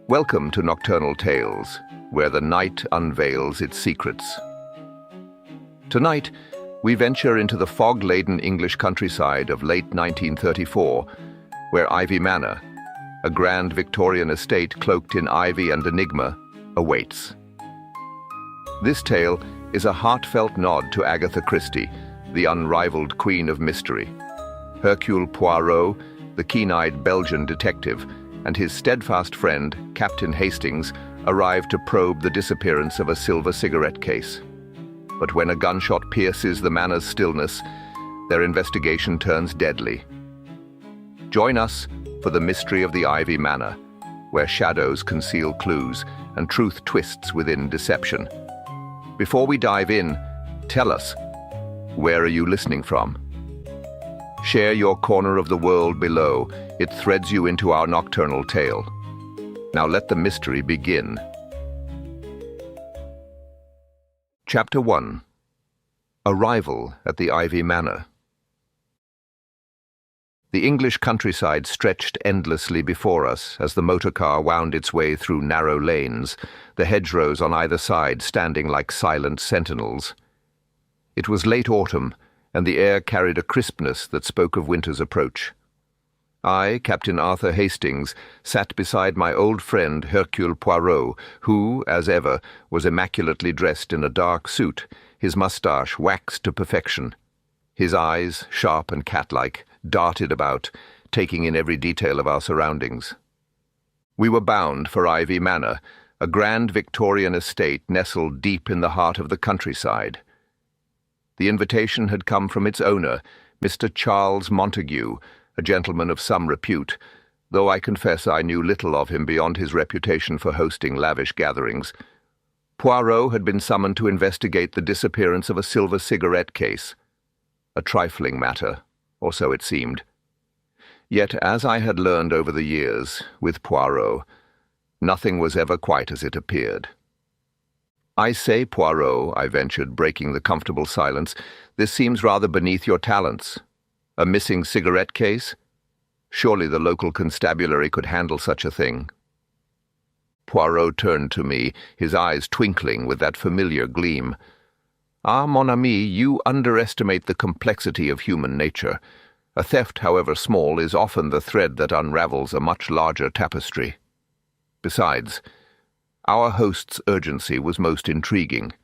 Welcome to Nocturnal Tales, where the night unveils its secrets. Tonight, we venture into the fog-laden English countryside of late 1934, where Ivy Manor, a grand Victorian estate cloaked in ivy and enigma, awaits. This tale is a heartfelt nod to Agatha Christie, the unrivaled queen of mystery. Hercule Poirot, the keen-eyed Belgian detective, and his steadfast friend, Captain Hastings, arrive to probe the disappearance of a silver cigarette case. But when a gunshot pierces the manor's stillness, their investigation turns deadly. Join us for the mystery of the Ivy Manor, where shadows conceal clues and truth twists within deception. Before we dive in, tell us, where are you listening from? Share your corner of the world below. It threads you into our nocturnal tale. Now let the mystery begin. Chapter 1. Arrival at the Ivy Manor. The English countryside stretched endlessly before us as the motorcar wound its way through narrow lanes, the hedgerows on either side standing like silent sentinels. It was late autumn, and the air carried a crispness that spoke of winter's approach. I, Captain Arthur Hastings, sat beside my old friend Hercule Poirot, who, as ever, was immaculately dressed in a dark suit, his moustache waxed to perfection. His eyes, sharp and cat-like, darted about, taking in every detail of our surroundings. We were bound for Ivy Manor, a grand Victorian estate nestled deep in the heart of the countryside. The invitation had come from its owner, Mr. Charles Montague, a gentleman of some repute, though I confess I knew little of him beyond his reputation for hosting lavish gatherings. Poirot had been summoned to investigate the disappearance of a silver cigarette case. A trifling matter, or so it seemed. Yet, as I had learned over the years, with Poirot, nothing was ever quite as it appeared. "I say, Poirot," I ventured, breaking the comfortable silence, "this seems rather beneath your talents. A missing cigarette case? Surely the local constabulary could handle such a thing." Poirot turned to me, his eyes twinkling with that familiar gleam. "Ah, mon ami, you underestimate the complexity of human nature. A theft, however small, is often the thread that unravels a much larger tapestry. Besides, our host's urgency was most intriguing.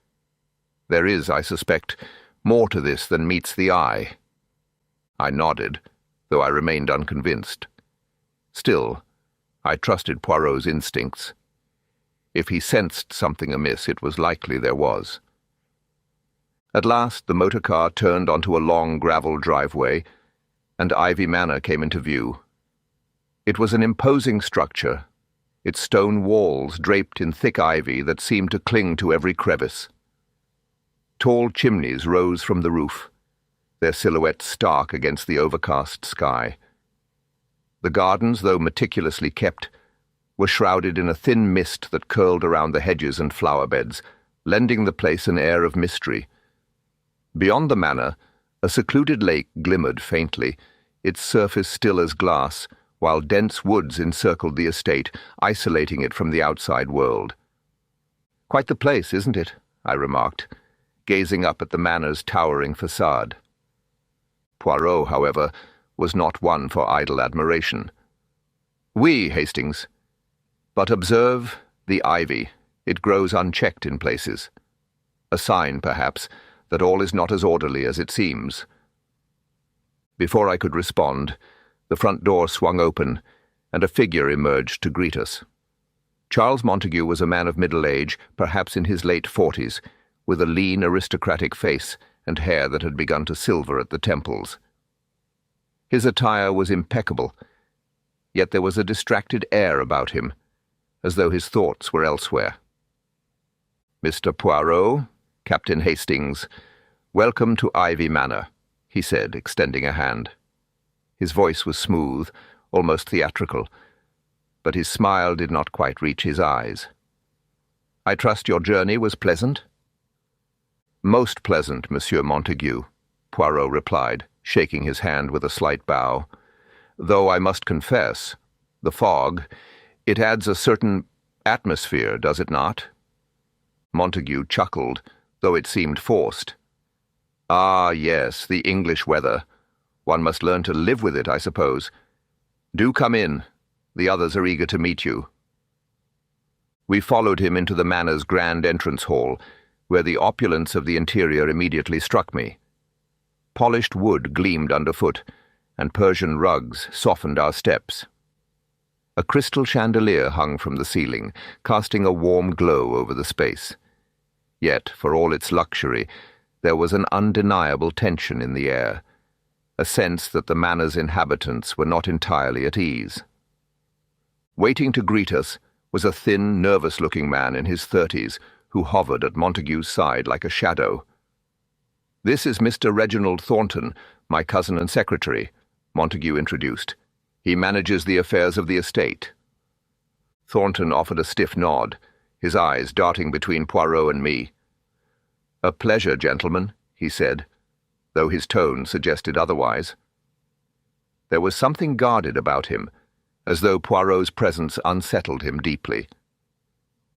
There is, I suspect, more to this than meets the eye." I nodded, though I remained unconvinced. Still, I trusted Poirot's instincts. If he sensed something amiss, it was likely there was. At last, the motorcar turned onto a long gravel driveway, and Ivy Manor came into view. It was an imposing structure, its stone walls draped in thick ivy that seemed to cling to every crevice. Tall chimneys rose from the roof, their silhouettes stark against the overcast sky. The gardens, though meticulously kept, were shrouded in a thin mist that curled around the hedges and flower beds, lending the place an air of mystery. Beyond the manor, a secluded lake glimmered faintly, its surface still as glass, while dense woods encircled the estate, isolating it from the outside world. "Quite the place, isn't it?" I remarked, gazing up at the manor's towering facade. Poirot, however, was not one for idle admiration. "Oui, Hastings. But observe the ivy. It grows unchecked in places. A sign, perhaps, that all is not as orderly as it seems." Before I could respond, the front door swung open, and a figure emerged to greet us. Charles Montague was a man of middle age, perhaps in his late 40s, with a lean, aristocratic face and hair that had begun to silver at the temples. His attire was impeccable, yet there was a distracted air about him, as though his thoughts were elsewhere. "Mr. Poirot, Captain Hastings, welcome to Ivy Manor," he said, extending a hand. His voice was smooth, almost theatrical, but his smile did not quite reach his eyes. "I trust your journey was pleasant?" "Most pleasant, Monsieur Montague," Poirot replied, shaking his hand with a slight bow. "Though I must confess, the fog, it adds a certain Atmosphere, does it not? Montague chuckled, though it seemed forced. Ah, yes, the English weather. One must learn to live with it, I suppose. Do come in. The others are eager to meet you. We followed him into the Manor's grand entrance hall, where the opulence of the interior immediately struck me. Polished wood gleamed underfoot, and Persian rugs softened our steps. A crystal chandelier hung from the ceiling, casting a warm glow over the space. Yet, for all its luxury, there was an undeniable tension in the air, a sense that the Manor's inhabitants were not entirely at ease. Waiting to greet us was a thin, nervous-looking man in his 30s who hovered at Montague's side like a shadow. "This is Mr. Reginald Thornton, my cousin and secretary," Montague introduced. "He manages the affairs of the estate." Thornton offered a stiff nod, his eyes darting between Poirot and me. "A pleasure, gentlemen," he said, though his tone suggested otherwise. There was something guarded about him, as though Poirot's presence unsettled him deeply.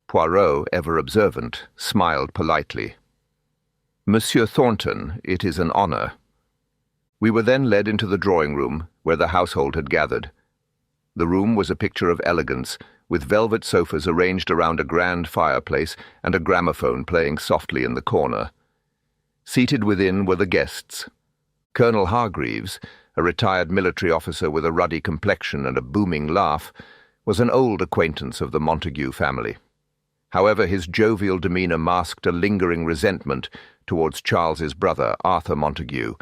Poirot, ever observant, smiled politely. "Monsieur Thornton, it is an honor." We were then led into the drawing-room, where the household had gathered. The room was a picture of elegance, with velvet sofas arranged around a grand fireplace and a gramophone playing softly in the corner. Seated within were the guests. Colonel Hargreaves, a retired military officer with a ruddy complexion and a booming laugh, was an old acquaintance of the Montague family. However, his jovial demeanour masked a lingering resentment towards Charles's brother, Arthur Montague,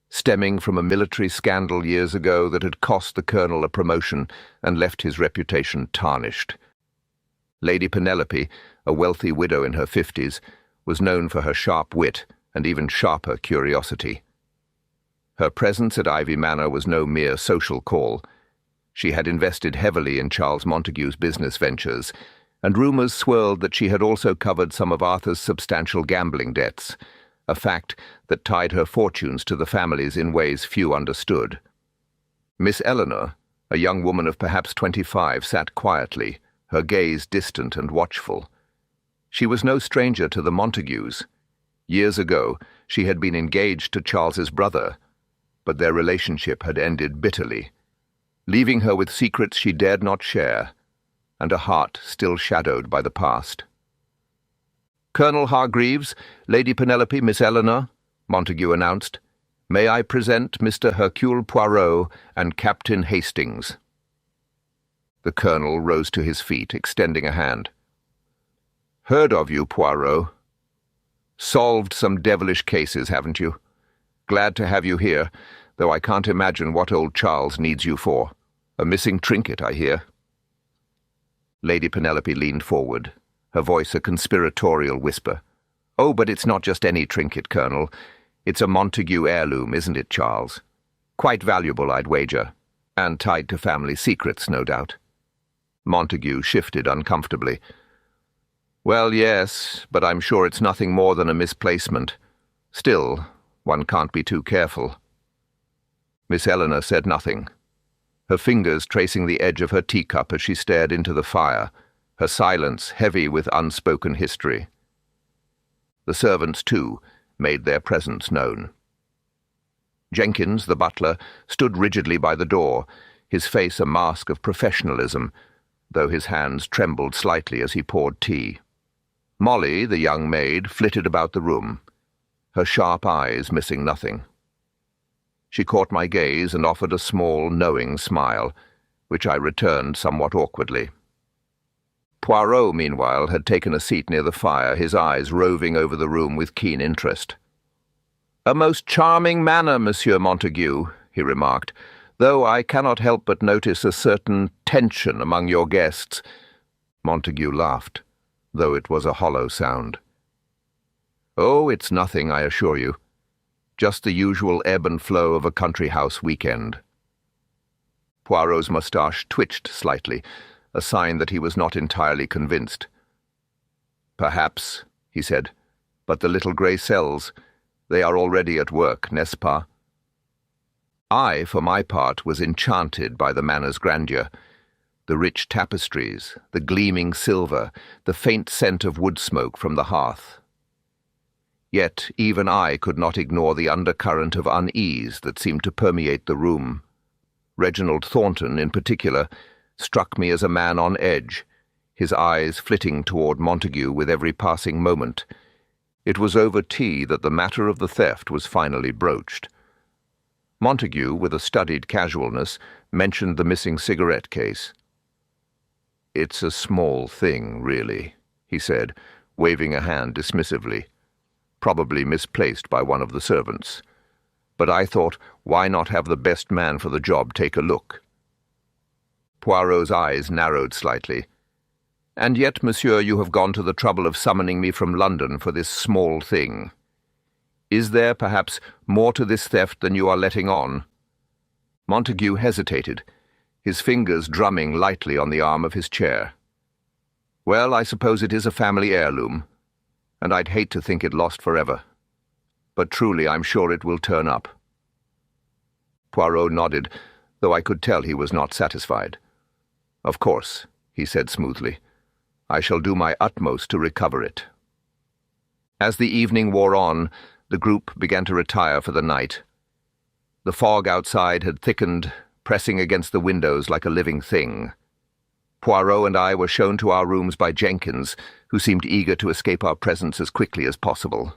stemming from a military scandal years ago that had cost the colonel a promotion and left his reputation tarnished. Lady Penelope, a wealthy widow in her 50s, was known for her sharp wit and even sharper curiosity. Her presence at Ivy Manor was no mere social call. She had invested heavily in Charles Montague's business ventures, and rumours swirled that she had also covered some of Arthur's substantial gambling debts, a fact that tied her fortunes to the family's in ways few understood. Miss Eleanor, a young woman of perhaps 25, sat quietly, her gaze distant and watchful. She was no stranger to the Montagues. Years ago, she had been engaged to Charles's brother, but their relationship had ended bitterly, leaving her with secrets she dared not share, and a heart still shadowed by the past. "Colonel Hargreaves, Lady Penelope, Miss Eleanor," Montague announced. "May I present Mr. Hercule Poirot and Captain Hastings." The colonel rose to his feet, extending a hand. "Heard of you, Poirot. Solved some devilish cases, haven't you? Glad to have you here, though I can't imagine what old Charles needs you for. A missing trinket, I hear." Lady Penelope leaned forward, her voice a conspiratorial whisper. "Oh, but it's not just any trinket, Colonel. It's a Montague heirloom, isn't it, Charles? Quite valuable, I'd wager. And tied to family secrets, no doubt." Montague shifted uncomfortably. "Well, yes, but I'm sure it's nothing more than a misplacement. Still, one can't be too careful." Miss Eleanor said nothing, her fingers tracing the edge of her teacup as she stared into the fire, her silence heavy with unspoken history. The servants, too, made their presence known. Jenkins, the butler, stood rigidly by the door, his face a mask of professionalism, though his hands trembled slightly as he poured tea. Molly, the young maid, flitted about the room, her sharp eyes missing nothing. She caught my gaze and offered a small, knowing smile, which I returned somewhat awkwardly. Poirot, meanwhile, had taken a seat near the fire, his eyes roving over the room with keen interest. "A most charming manner, Monsieur Montague," he remarked, "though I cannot help but notice a certain tension among your guests." Montague laughed, though it was a hollow sound. "Oh, it's nothing, I assure you. Just the usual ebb and flow of a country house weekend." Poirot's moustache twitched slightly, a sign that he was not entirely convinced. "Perhaps," he said, "but the little grey cells, they are already at work, n'est-ce pas?" I, for my part, was enchanted by the manor's grandeur. The rich tapestries, the gleaming silver, the faint scent of wood smoke from the hearth. Yet even I could not ignore the undercurrent of unease that seemed to permeate the room. Reginald Thornton, in particular, struck me as a man on edge, his eyes flitting toward Montague with every passing moment. It was over tea that the matter of the theft was finally broached. Montague, with a studied casualness, mentioned the missing cigarette case. "It's a small thing, really," he said, waving a hand dismissively. "Probably misplaced by one of the servants. But I thought, why not have the best man for the job take a look?" Poirot's eyes narrowed slightly. "And yet, monsieur, you have gone to the trouble of summoning me from London for this small thing. Is there, perhaps, more to this theft than you are letting on?" Montague hesitated, his fingers drumming lightly on the arm of his chair. "Well, I suppose it is a family heirloom, and I'd hate to think it lost forever. But truly, I'm sure it will turn up." Poirot nodded, though I could tell he was not satisfied. "Of course," he said smoothly. "I shall do my utmost to recover it." As the evening wore on, the group began to retire for the night. The fog outside had thickened, pressing against the windows like a living thing. Poirot and I were shown to our rooms by Jenkins, who seemed eager to escape our presence as quickly as possible.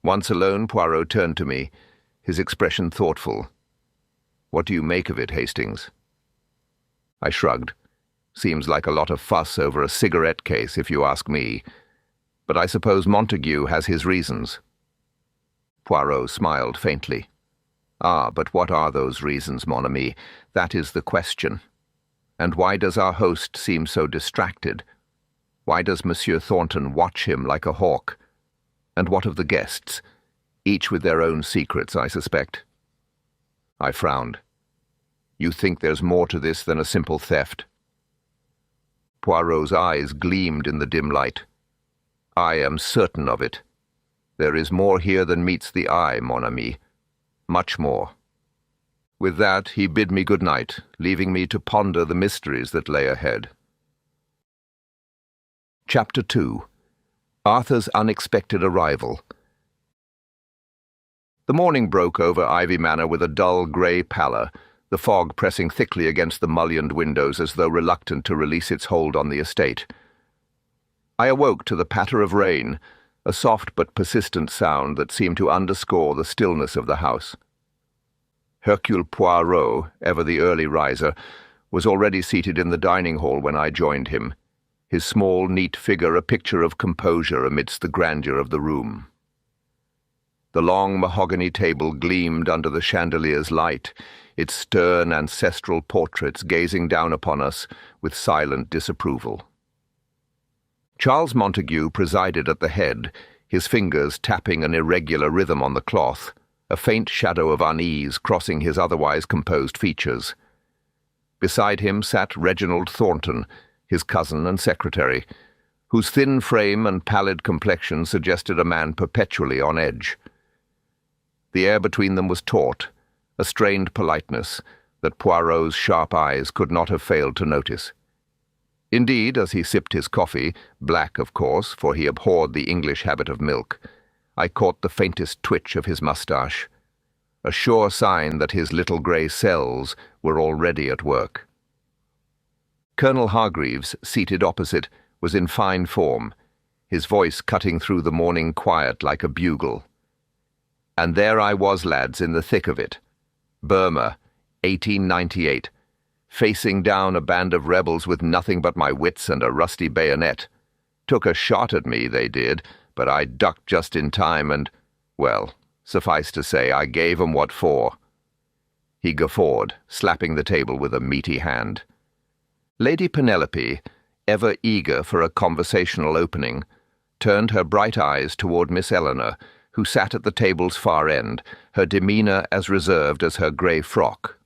Once alone, Poirot turned to me, his expression thoughtful. "What do you make of it, Hastings?" I shrugged. "Seems like a lot of fuss over a cigarette case, if you ask me. But I suppose Montague has his reasons." Poirot smiled faintly. "Ah, but what are those reasons, mon ami? That is the question. And why does our host seem so distracted? Why does Monsieur Thornton watch him like a hawk? And what of the guests? Each with their own secrets, I suspect." I frowned. "You think there's more to this than a simple theft?" Poirot's eyes gleamed in the dim light. "I am certain of it. There is more here than meets the eye, mon ami. Much more." With that, he bid me good night, leaving me to ponder the mysteries that lay ahead. Chapter 2. Arthur's Unexpected Arrival. The morning broke over Ivy Manor with a dull grey pallor, the fog pressing thickly against the mullioned windows as though reluctant to release its hold on the estate. I awoke to the patter of rain, a soft but persistent sound that seemed to underscore the stillness of the house. Hercule Poirot, ever the early riser, was already seated in the dining hall when I joined him, his small, neat figure a picture of composure amidst the grandeur of the room. The long mahogany table gleamed under the chandelier's light, its stern ancestral portraits gazing down upon us with silent disapproval. Charles Montague presided at the head, his fingers tapping an irregular rhythm on the cloth, a faint shadow of unease crossing his otherwise composed features. Beside him sat Reginald Thornton, his cousin and secretary, whose thin frame and pallid complexion suggested a man perpetually on edge. The air between them was taut, a strained politeness that Poirot's sharp eyes could not have failed to notice. Indeed, as he sipped his coffee, black of course, for he abhorred the English habit of milk, I caught the faintest twitch of his moustache, a sure sign that his little grey cells were already at work. Colonel Hargreaves, seated opposite, was in fine form, his voice cutting through the morning quiet like a bugle. And there I was, lads, in the thick of it. Burma, 1898. Facing down a band of rebels with nothing but my wits and a rusty bayonet. Took a shot at me, they did, but I ducked just in time and, well, suffice to say, I gave 'em what for. He guffawed, slapping the table with a meaty hand. Lady Penelope, ever eager for a conversational opening, turned her bright eyes toward Miss Eleanor, who sat at the table's far end, her demeanour as reserved as her grey frock.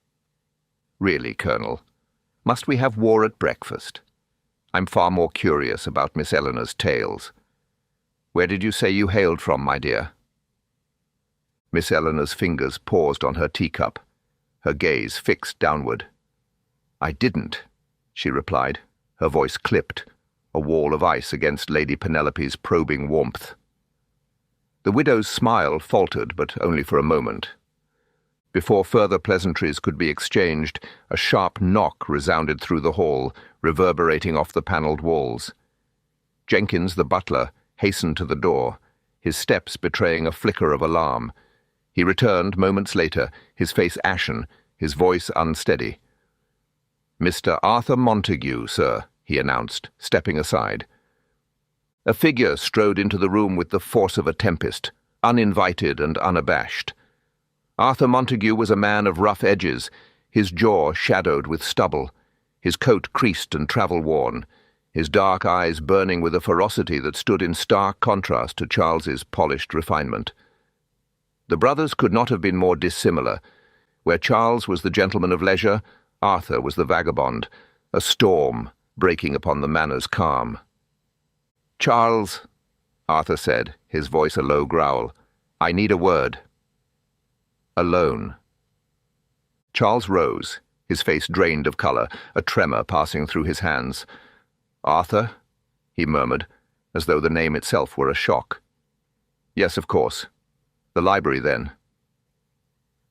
Really, Colonel, must we have war at breakfast? I'm far more curious about Miss Eleanor's tales. Where did you say you hailed from, my dear? Miss Eleanor's fingers paused on her teacup, her gaze fixed downward. I didn't. she replied, her voice clipped, a wall of ice against Lady Penelope's probing warmth. The widow's smile faltered, but only for a moment. Before further pleasantries could be exchanged, a sharp knock resounded through the hall, reverberating off the panelled walls. Jenkins, the butler, hastened to the door, his steps betraying a flicker of alarm. He returned moments later, his face ashen, his voice unsteady. "Mr. Arthur Montague, sir," he announced, stepping aside. A figure strode into the room with the force of a tempest, uninvited and unabashed. Arthur Montague was a man of rough edges, his jaw shadowed with stubble, his coat creased and travel-worn, his dark eyes burning with a ferocity that stood in stark contrast to Charles's polished refinement. The brothers could not have been more dissimilar. Where Charles was the gentleman of leisure, Arthur was the vagabond, a storm breaking upon the manor's calm. "Charles," Arthur said, his voice a low growl, "I need a word." "Alone." Charles rose, his face drained of colour, a tremor passing through his hands. "Arthur?" he murmured, as though the name itself were a shock. "Yes, of course. The library, then."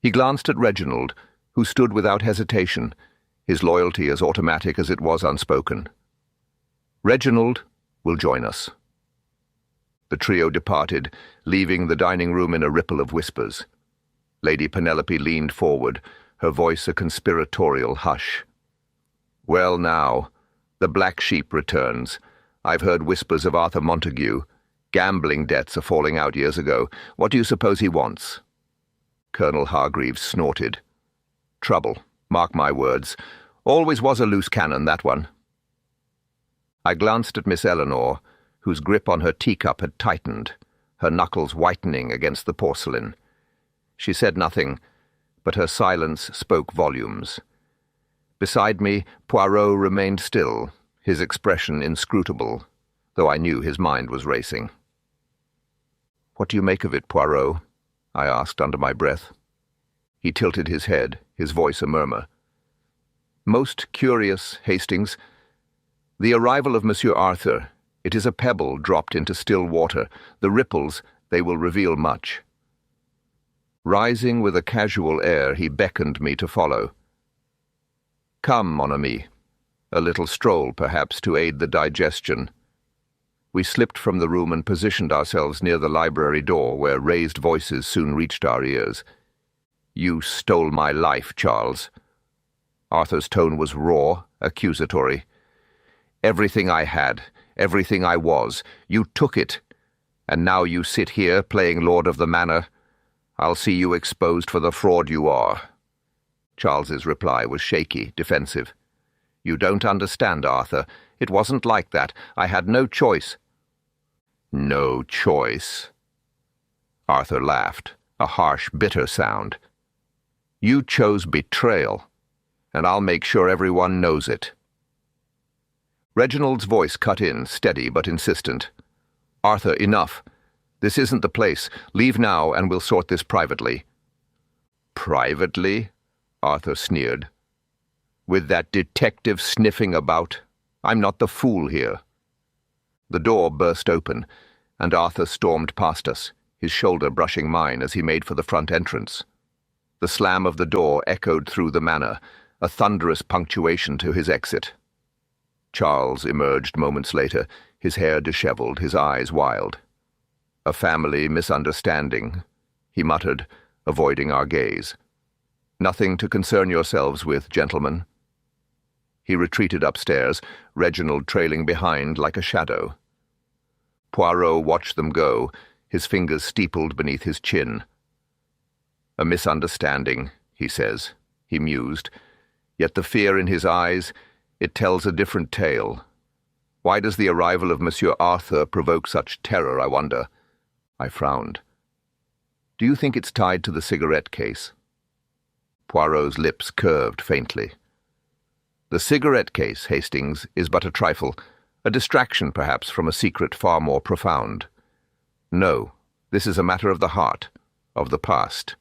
He glanced at Reginald, who stood without hesitation, his loyalty as automatic as it was unspoken. "Reginald will join us." The trio departed, leaving the dining room in a ripple of whispers. Lady Penelope leaned forward, her voice a conspiratorial hush. "Well now, the black sheep returns. I've heard whispers of Arthur Montague. Gambling debts are falling out years ago. What do you suppose he wants?" Colonel Hargreaves snorted. "Trouble, mark my words. Always was a loose cannon, that one." I glanced at Miss Eleanor, whose grip on her teacup had tightened, her knuckles whitening against the porcelain. She said nothing, but her silence spoke volumes. Beside me, Poirot remained still, his expression inscrutable, though I knew his mind was racing. "What do you make of it, Poirot?" I asked under my breath. He tilted his head, his voice a murmur. "Most curious, Hastings. The arrival of Monsieur Arthur, it is a pebble dropped into still water. The ripples, they will reveal much." Rising with a casual air, he beckoned me to follow. "Come, mon ami. A little stroll, perhaps, to aid the digestion." We slipped from the room and positioned ourselves near the library door, where raised voices soon reached our ears. "You stole my life, Charles." Arthur's tone was raw, accusatory. "Everything I had, everything I was, you took it. And now you sit here, playing Lord of the Manor. I'll see you exposed for the fraud you are." Charles's reply was shaky, defensive. "You don't understand, Arthur. It wasn't like that. I had no choice." "No choice?" Arthur laughed, a harsh, bitter sound. "You chose betrayal, and I'll make sure everyone knows it." Reginald's voice cut in, steady but insistent. "Arthur, enough. This isn't the place. Leave now, and we'll sort this privately." "Privately?" Arthur sneered. "With that detective sniffing about? I'm not the fool here." The door burst open, and Arthur stormed past us, his shoulder brushing mine as he made for the front entrance. The slam of the door echoed through the manor, a thunderous punctuation to his exit. Charles emerged moments later, his hair dishevelled, his eyes wild. "A family misunderstanding," he muttered, avoiding our gaze. "Nothing to concern yourselves with, gentlemen." He retreated upstairs, Reginald trailing behind like a shadow. Poirot watched them go, his fingers steepled beneath his chin. "A misunderstanding," he says, he mused. Yet the fear in his eyes, it tells a different tale. Why does the arrival of Monsieur Arthur provoke such terror, I wonder? I frowned. "Do you think it's tied to the cigarette case?" Poirot's lips curved faintly. "The cigarette case, Hastings, is but a trifle, a distraction perhaps from a secret far more profound. No, this is a matter of the heart, of the past.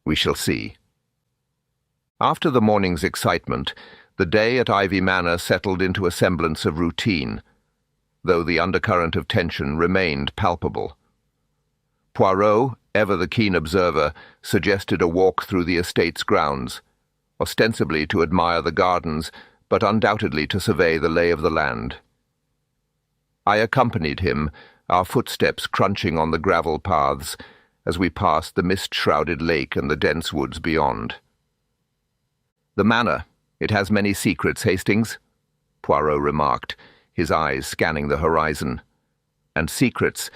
We shall see." After the morning's excitement, The day at Ivy Manor settled into a semblance of routine, though the undercurrent of tension remained palpable. Poirot, ever the keen observer, suggested a walk through the estate's grounds, ostensibly to admire the gardens, but undoubtedly to survey the lay of the land. I accompanied him, our footsteps crunching on the gravel paths, as we passed the mist-shrouded lake and the dense woods beyond. "The manor, it has many secrets, Hastings," Poirot remarked, his eyes scanning the horizon. "And secrets,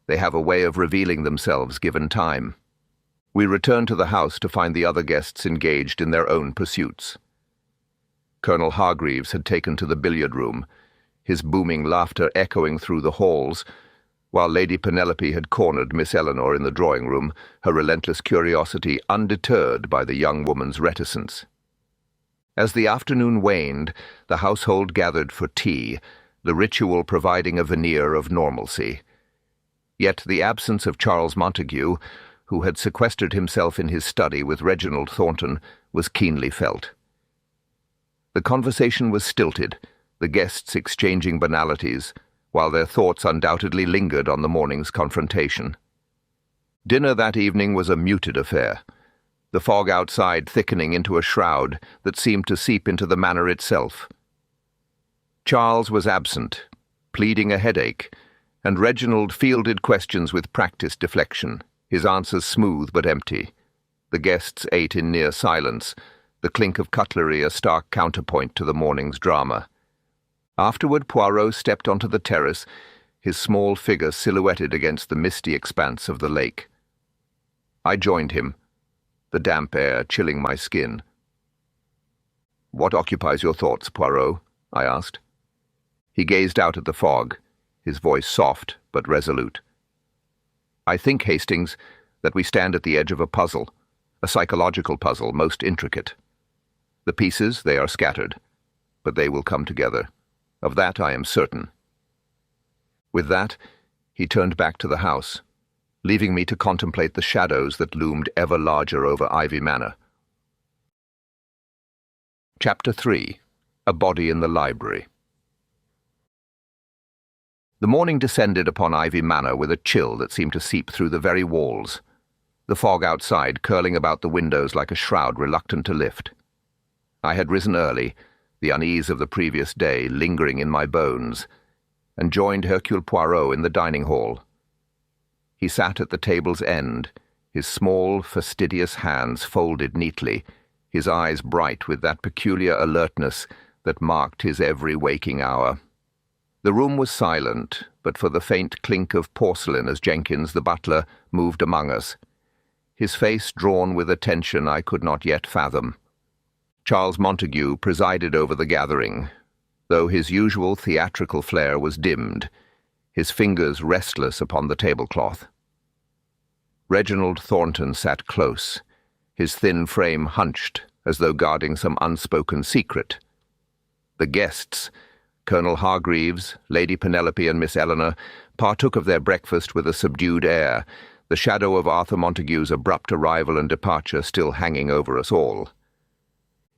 they have a way of revealing themselves given time." We returned to the house to find the other guests engaged in their own pursuits. Colonel Hargreaves had taken to the billiard room, his booming laughter echoing through the halls, while Lady Penelope had cornered Miss Eleanor in the drawing-room, her relentless curiosity undeterred by the young woman's reticence. As the afternoon waned, the household gathered for tea, the ritual providing a veneer of normalcy. Yet the absence of Charles Montague, who had sequestered himself in his study with Reginald Thornton, was keenly felt. The conversation was stilted, the guests exchanging banalities, while their thoughts undoubtedly lingered on the morning's confrontation. Dinner that evening was a muted affair, the fog outside thickening into a shroud that seemed to seep into the manor itself. Charles was absent, pleading a headache, and Reginald fielded questions with practiced deflection, his answers smooth but empty. The guests ate in near silence, the clink of cutlery a stark counterpoint to the morning's drama. Afterward, Poirot stepped onto the terrace, his small figure silhouetted against the misty expanse of the lake. I joined him, the damp air chilling my skin. "What occupies your thoughts, Poirot?" I asked. He gazed out at the fog, his voice soft but resolute. "I think, Hastings, that we stand at the edge of a puzzle, a psychological puzzle most intricate. The pieces, they are scattered, but they will come together. Of that I am certain." With that, he turned back to the house, leaving me to contemplate the shadows that loomed ever larger over Ivy Manor. Chapter 3. A Body in the Library. The morning descended upon Ivy Manor with a chill that seemed to seep through the very walls, the fog outside curling about the windows like a shroud reluctant to lift. I had risen early, the unease of the previous day lingering in my bones, and joined Hercule Poirot in the dining hall. He sat at the table's end, his small, fastidious hands folded neatly, his eyes bright with that peculiar alertness that marked his every waking hour. The room was silent, but for the faint clink of porcelain as Jenkins, the butler, moved among us, his face drawn with attention I could not yet fathom. Charles Montague presided over the gathering, though his usual theatrical flair was dimmed, his fingers restless upon the tablecloth. Reginald Thornton sat close, his thin frame hunched as though guarding some unspoken secret. The guests, Colonel Hargreaves, Lady Penelope and Miss Eleanor, partook of their breakfast with a subdued air, the shadow of Arthur Montague's abrupt arrival and departure still hanging over us all.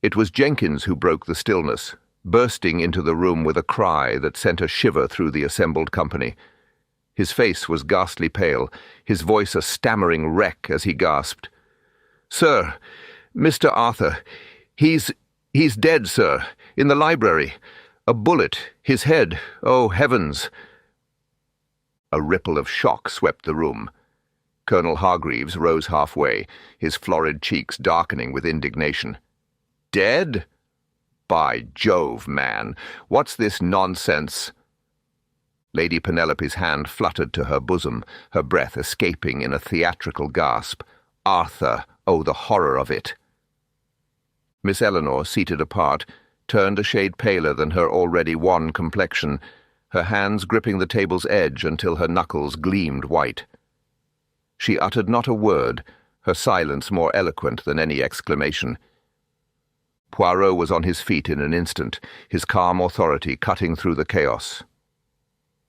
It was Jenkins who broke the stillness, bursting into the room with a cry that sent a shiver through the assembled company. His face was ghastly pale, his voice a stammering wreck as he gasped, "Sir, Mr. Arthur, he's dead, sir, in the library. A bullet, his head, oh heavens!" A ripple of shock swept the room. Colonel Hargreaves rose halfway, his florid cheeks darkening with indignation. "Dead? By Jove, man, what's this nonsense?" Lady Penelope's hand fluttered to her bosom, her breath escaping in a theatrical gasp. "Arthur, oh, the horror of it!" Miss Eleanor, seated apart, turned a shade paler than her already wan complexion, her hands gripping the table's edge until her knuckles gleamed white. She uttered not a word, her silence more eloquent than any exclamation. Poirot was on his feet in an instant, his calm authority cutting through the chaos.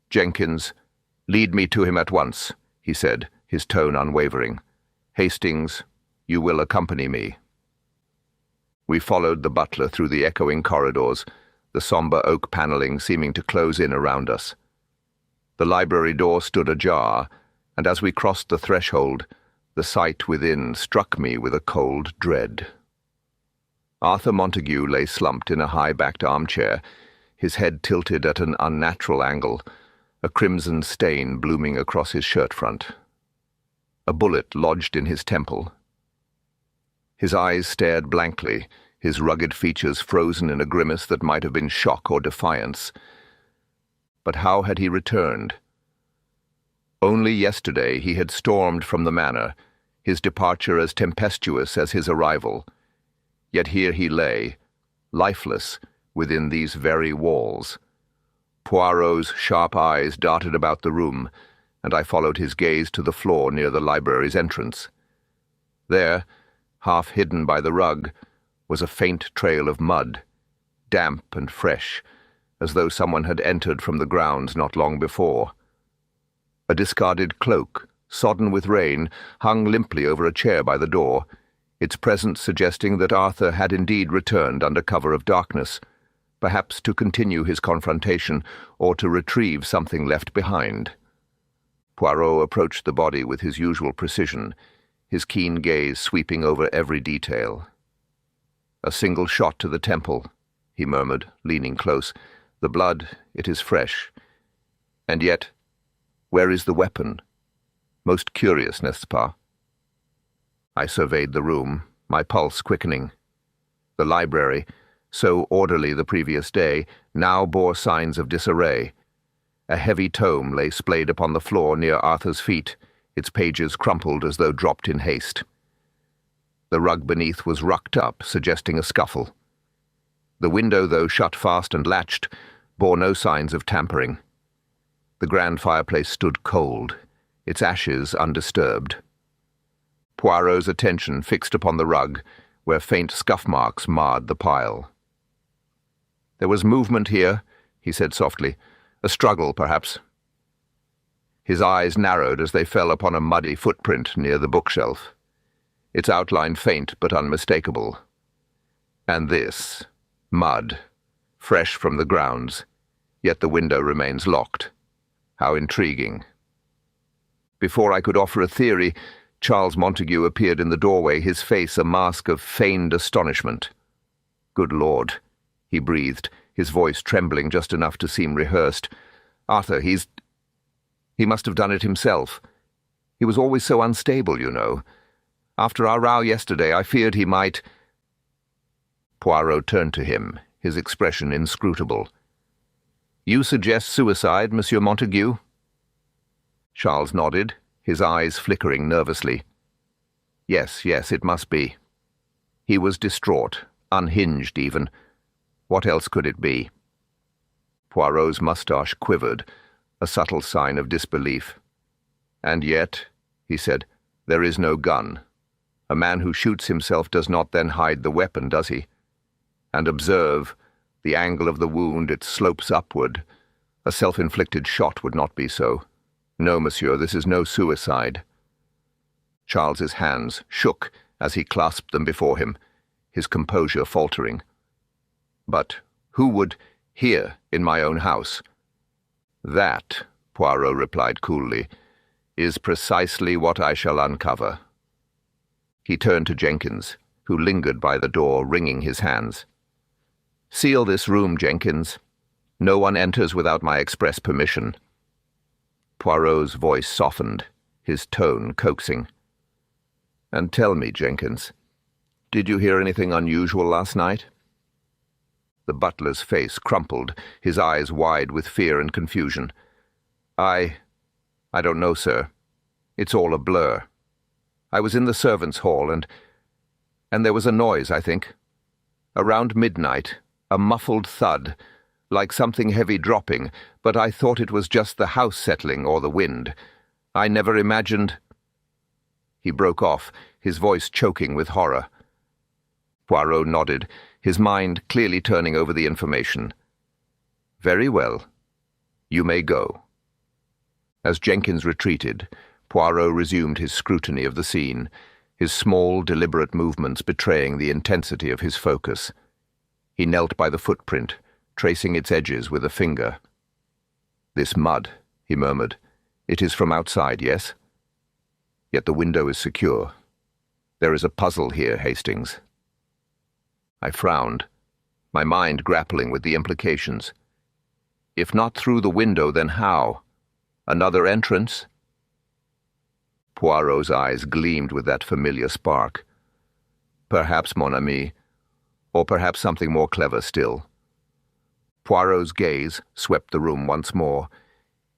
"Jenkins, lead me to him at once," he said, his tone unwavering. "Hastings, you will accompany me." We followed the butler through the echoing corridors, the sombre oak panelling seeming to close in around us. The library door stood ajar, and as we crossed the threshold, the sight within struck me with a cold dread. Arthur Montague lay slumped in a high-backed armchair, his head tilted at an unnatural angle, a crimson stain blooming across his shirt front. A bullet lodged in his temple. His eyes stared blankly, his rugged features frozen in a grimace that might have been shock or defiance. But how had he returned? Only yesterday he had stormed from the manor, his departure as tempestuous as his arrival. Yet here he lay, lifeless, within these very walls. Poirot's sharp eyes darted about the room, and I followed his gaze to the floor near the library's entrance. There, half hidden by the rug, was a faint trail of mud, damp and fresh, as though someone had entered from the grounds not long before. A discarded cloak, sodden with rain, hung limply over a chair by the door, its presence suggesting that Arthur had indeed returned under cover of darkness, perhaps to continue his confrontation or to retrieve something left behind. Poirot approached the body with his usual precision, his keen gaze sweeping over every detail. "A single shot to the temple," he murmured, leaning close. "The blood, it is fresh. And yet, where is the weapon? Most curious, n'est-ce pas?" I surveyed the room, my pulse quickening. The library, so orderly the previous day, now bore signs of disarray. A heavy tome lay splayed upon the floor near Arthur's feet, its pages crumpled as though dropped in haste. The rug beneath was rucked up, suggesting a scuffle. The window, though shut fast and latched, bore no signs of tampering. The grand fireplace stood cold, its ashes undisturbed. Poirot's attention fixed upon the rug, where faint scuff marks marred the pile. "There was movement here," he said softly. "A struggle, perhaps." His eyes narrowed as they fell upon a muddy footprint near the bookshelf, its outline faint but unmistakable. And this, mud, fresh from the grounds, yet the window remains locked. How intriguing. Before I could offer a theory, Charles Montague appeared in the doorway, his face a mask of feigned astonishment. "Good Lord," he breathed, his voice trembling just enough to seem rehearsed. "Arthur, he must have done it himself. He was always so unstable, you know. After our row yesterday, I feared he might—" Poirot turned to him, his expression inscrutable. "You suggest suicide, Monsieur Montague?" Charles nodded, his eyes flickering nervously. Yes, it must be. He was distraught, unhinged even. What else could it be? Poirot's moustache quivered, a subtle sign of disbelief. "And yet," he said, "there is no gun. A man who shoots himself does not then hide the weapon, does he? And observe, the angle of the wound, it slopes upward. A self-inflicted shot would not be so. No, monsieur, this is no suicide." Charles's hands shook as he clasped them before him, his composure faltering. "But who would here in my own house?" "That," Poirot replied coolly, "is precisely what I shall uncover." He turned to Jenkins, who lingered by the door, wringing his hands. "Seal this room, Jenkins. No one enters without my express permission." Poirot's voice softened, his tone coaxing. "And tell me, Jenkins, did you hear anything unusual last night?" The butler's face crumpled, his eyes wide with fear and confusion. I don't know, sir. It's all a blur. I was in the servants' hall, and there was a noise, I think. Around midnight, a muffled thud, like something heavy dropping, but I thought it was just the house settling or the wind. I never imagined—" He broke off, his voice choking with horror. Poirot nodded, his mind clearly turning over the information. "Very well. You may go." As Jenkins retreated, Poirot resumed his scrutiny of the scene, his small, deliberate movements betraying the intensity of his focus. He knelt by the footprint, tracing its edges with a finger. "This mud," he murmured. "It is from outside, yes? Yet the window is secure. There is a puzzle here, Hastings." I frowned, my mind grappling with the implications. If not through the window, then how? Another entrance? Poirot's eyes gleamed with that familiar spark. "Perhaps, mon ami, or perhaps something more clever still." Poirot's gaze swept the room once more,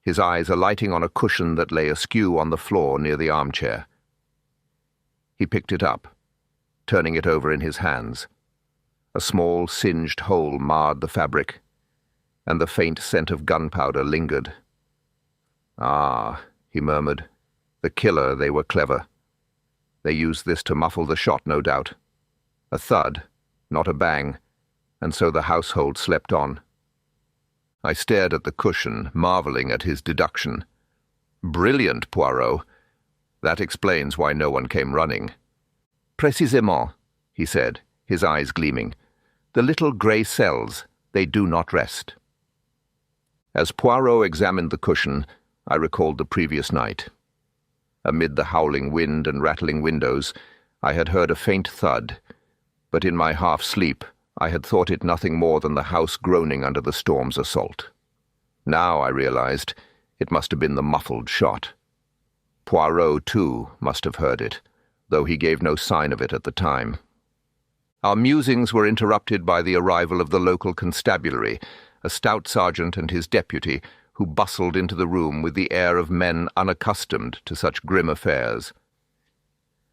his eyes alighting on a cushion that lay askew on the floor near the armchair. He picked it up, turning it over in his hands. A small singed hole marred the fabric, and the faint scent of gunpowder lingered. "Ah," he murmured. "The killer, they were clever. They used this to muffle the shot, no doubt. A thud, not a bang, and so the household slept on." I stared at the cushion, marveling at his deduction. "Brilliant, Poirot. That explains why no one came running." "Précisément," he said, his eyes gleaming. "The little grey cells, they do not rest." As Poirot examined the cushion, I recalled the previous night. Amid the howling wind and rattling windows, I had heard a faint thud, but in my half-sleep I had thought it nothing more than the house groaning under the storm's assault. Now I realized it must have been the muffled shot. Poirot, too, must have heard it, though he gave no sign of it at the time. Our musings were interrupted by the arrival of the local constabulary, a stout sergeant and his deputy, who bustled into the room with the air of men unaccustomed to such grim affairs.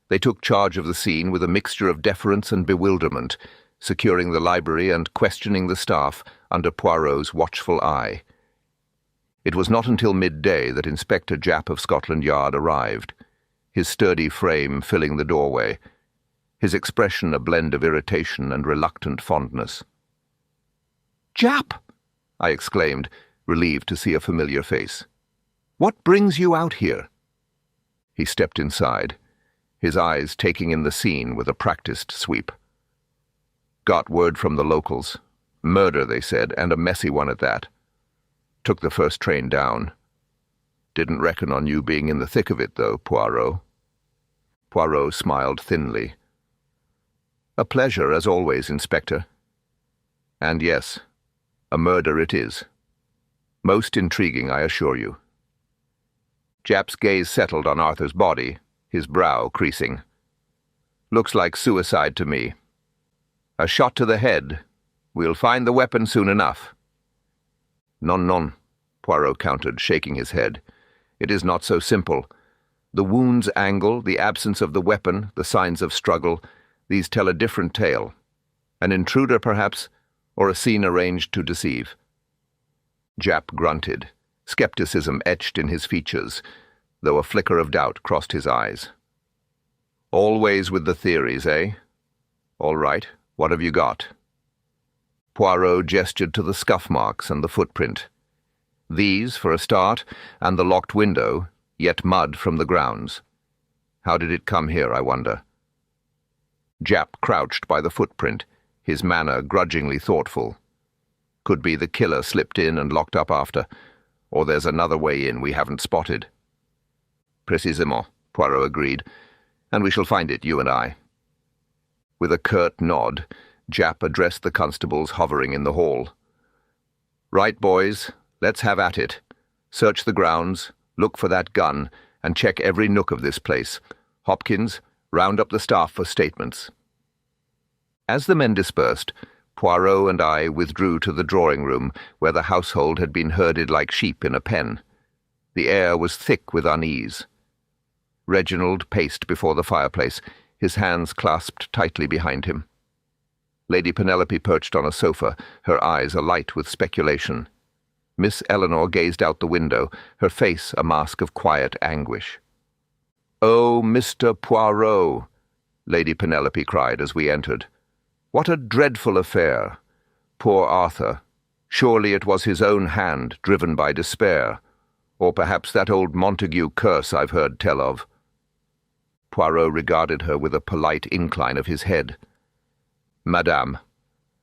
They took charge of the scene with a mixture of deference and bewilderment, securing the library and questioning the staff under Poirot's watchful eye. It was not until midday that Inspector Japp of Scotland Yard arrived, his sturdy frame filling the doorway, his expression a blend of irritation and reluctant fondness. "Japp!" I exclaimed, relieved to see a familiar face. "What brings you out here?" He stepped inside, his eyes taking in the scene with a practiced sweep. "Got word from the locals. Murder, they said, and a messy one at that. Took the first train down. Didn't reckon on you being in the thick of it, though, Poirot." Poirot smiled thinly. "A pleasure, as always, Inspector. And yes, a murder it is. Most intriguing, I assure you." Japp's gaze settled on Arthur's body, his brow creasing. "Looks like suicide to me. A shot to the head. We'll find the weapon soon enough." "Non, non," Poirot countered, shaking his head. "It is not so simple. The wound's angle, the absence of the weapon, the signs of struggle, these tell a different tale. An intruder, perhaps, or a scene arranged to deceive." Japp grunted, skepticism etched in his features, though a flicker of doubt crossed his eyes. "Always with the theories, eh? All right, what have you got?" Poirot gestured to the scuff marks and the footprint. "These, for a start, and the locked window, yet mud from the grounds. How did it come here, I wonder?" Japp crouched by the footprint, his manner grudgingly thoughtful. "Could be the killer slipped in and locked up after, or there's another way in we haven't spotted." "Précisément," Poirot agreed, "and we shall find it, you and I." With a curt nod, Japp addressed the constables hovering in the hall. "Right, boys, let's have at it. Search the grounds, look for that gun, and check every nook of this place. Hopkins, round up the staff for statements." As the men dispersed, Poirot and I withdrew to the drawing-room, where the household had been herded like sheep in a pen. The air was thick with unease. Reginald paced before the fireplace, his hands clasped tightly behind him. Lady Penelope perched on a sofa, her eyes alight with speculation. Miss Eleanor gazed out the window, her face a mask of quiet anguish. "Oh, Mr. Poirot!" Lady Penelope cried as we entered. "What a dreadful affair! Poor Arthur. Surely it was his own hand, driven by despair. Or perhaps that old Montague curse I've heard tell of." Poirot regarded her with a polite incline of his head. "Madame,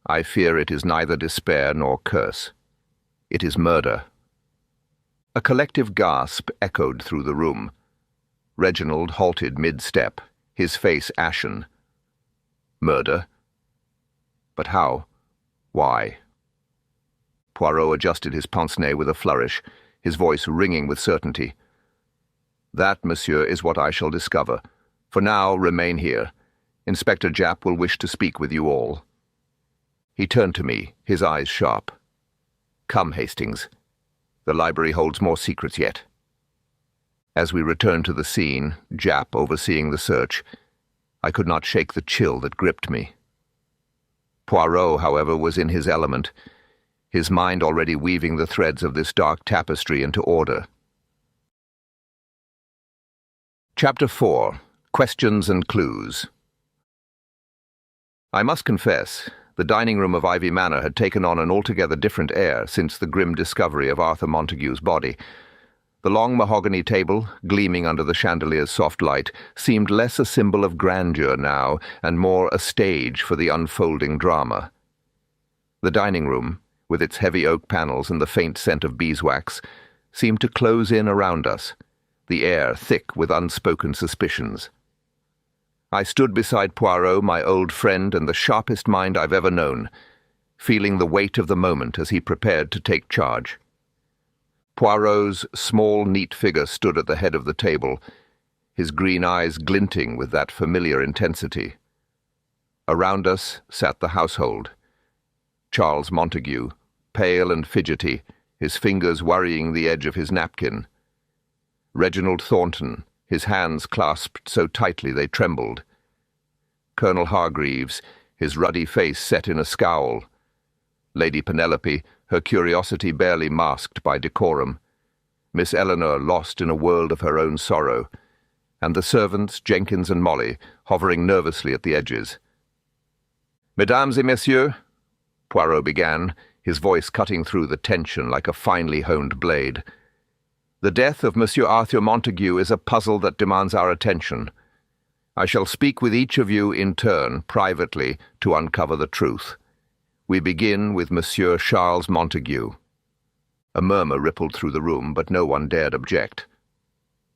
I fear it is neither despair nor curse. It is murder." A collective gasp echoed through the room. Reginald halted mid-step, his face ashen. Murder? But how? Why? Poirot adjusted his pince-nez with a flourish, his voice ringing with certainty. "That, monsieur, is what I shall discover. For now, remain here. Inspector Japp will wish to speak with you all." He turned to me, his eyes sharp. "Come, Hastings. The library holds more secrets yet." As we returned to the scene, Japp overseeing the search, I could not shake the chill that gripped me. Poirot, however, was in his element, his mind already weaving the threads of this dark tapestry into order. Chapter 4. Questions and Clues. I must confess, the dining room of Ivy Manor had taken on an altogether different air since the grim discovery of Arthur Montague's body. The long mahogany table, gleaming under the chandelier's soft light, seemed less a symbol of grandeur now, and more a stage for the unfolding drama. The dining room, with its heavy oak panels and the faint scent of beeswax, seemed to close in around us, the air thick with unspoken suspicions. I stood beside Poirot, my old friend and the sharpest mind I've ever known, feeling the weight of the moment as he prepared to take charge. Poirot's small, neat figure stood at the head of the table, his green eyes glinting with that familiar intensity. Around us sat the household. Charles Montague, pale and fidgety, his fingers worrying the edge of his napkin. Reginald Thornton, his hands clasped so tightly they trembled. Colonel Hargreaves, his ruddy face set in a scowl. Lady Penelope, her curiosity barely masked by decorum. Miss Eleanor lost in a world of her own sorrow. And the servants, Jenkins and Molly, hovering nervously at the edges. "Mesdames et messieurs," Poirot began, his voice cutting through the tension like a finely honed blade. "The death of Monsieur Arthur Montague is a puzzle that demands our attention. I shall speak with each of you in turn, privately, to uncover the truth. We begin with Monsieur Charles Montague." A murmur rippled through the room, but no one dared object.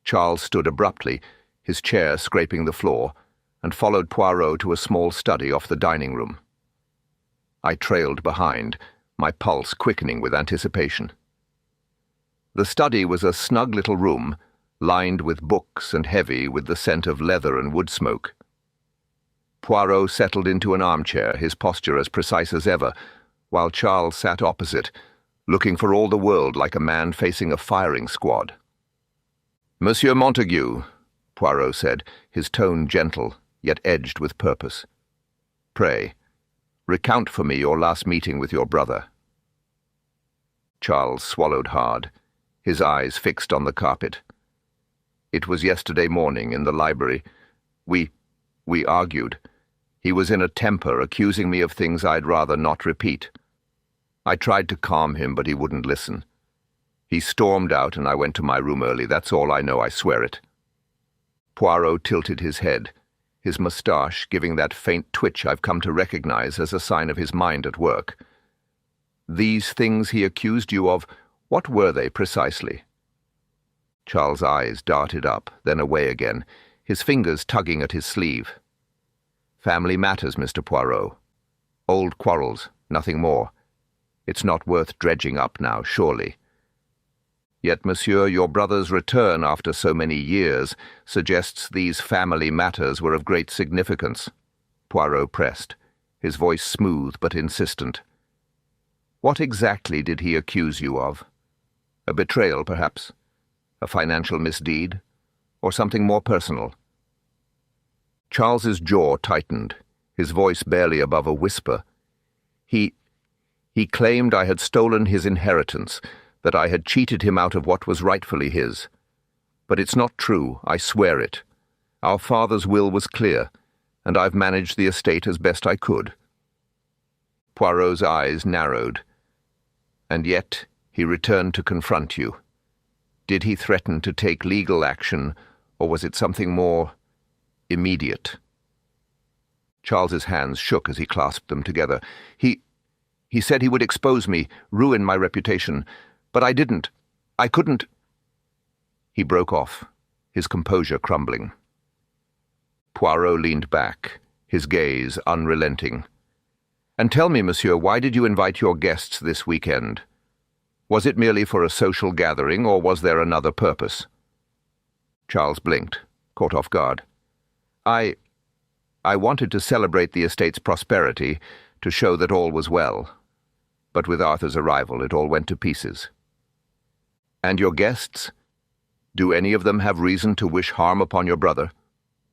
Charles stood abruptly, his chair scraping the floor, and followed Poirot to a small study off the dining room. I trailed behind, my pulse quickening with anticipation. The study was a snug little room, lined with books and heavy with the scent of leather and wood smoke. Poirot settled into an armchair, his posture as precise as ever, while Charles sat opposite, looking for all the world like a man facing a firing squad. "Monsieur Montague," Poirot said, his tone gentle, yet edged with purpose. "Pray, recount for me your last meeting with your brother." Charles swallowed hard, his eyes fixed on the carpet. "It was yesterday morning in the library. We argued. He was in a temper, accusing me of things I'd rather not repeat. I tried to calm him, but he wouldn't listen. He stormed out and I went to my room early. That's all I know, I swear it." Poirot tilted his head, his moustache giving that faint twitch I've come to recognize as a sign of his mind at work. "These things he accused you of, what were they precisely?" Charles' eyes darted up, then away again, his fingers tugging at his sleeve. "Family matters, Mr. Poirot. Old quarrels, nothing more. It's not worth dredging up now, surely. Yet, monsieur, your brother's return after so many years suggests these family matters were of great significance," Poirot pressed, his voice smooth but insistent. "What exactly did he accuse you of? A betrayal, perhaps? A financial misdeed? Or something more personal?" Charles's jaw tightened, his voice barely above a whisper. He claimed I had stolen his inheritance, that I had cheated him out of what was rightfully his. But it's not true, I swear it. Our father's will was clear, and I've managed the estate as best I could." Poirot's eyes narrowed. "And yet he returned to confront you. Did he threaten to take legal action, or was it something more immediate. Charles's hands shook as he clasped them together. He said he would expose me, ruin my reputation, but I didn't. I couldn't. He broke off, his composure crumbling. Poirot leaned back, his gaze unrelenting. "And tell me, monsieur, why did you invite your guests this weekend? Was it merely for a social gathering, or was there another purpose?" Charles blinked, caught off guard. I wanted to celebrate the estate's prosperity, to show that all was well. But with Arthur's arrival, it all went to pieces." "And your guests? Do any of them have reason to wish harm upon your brother?"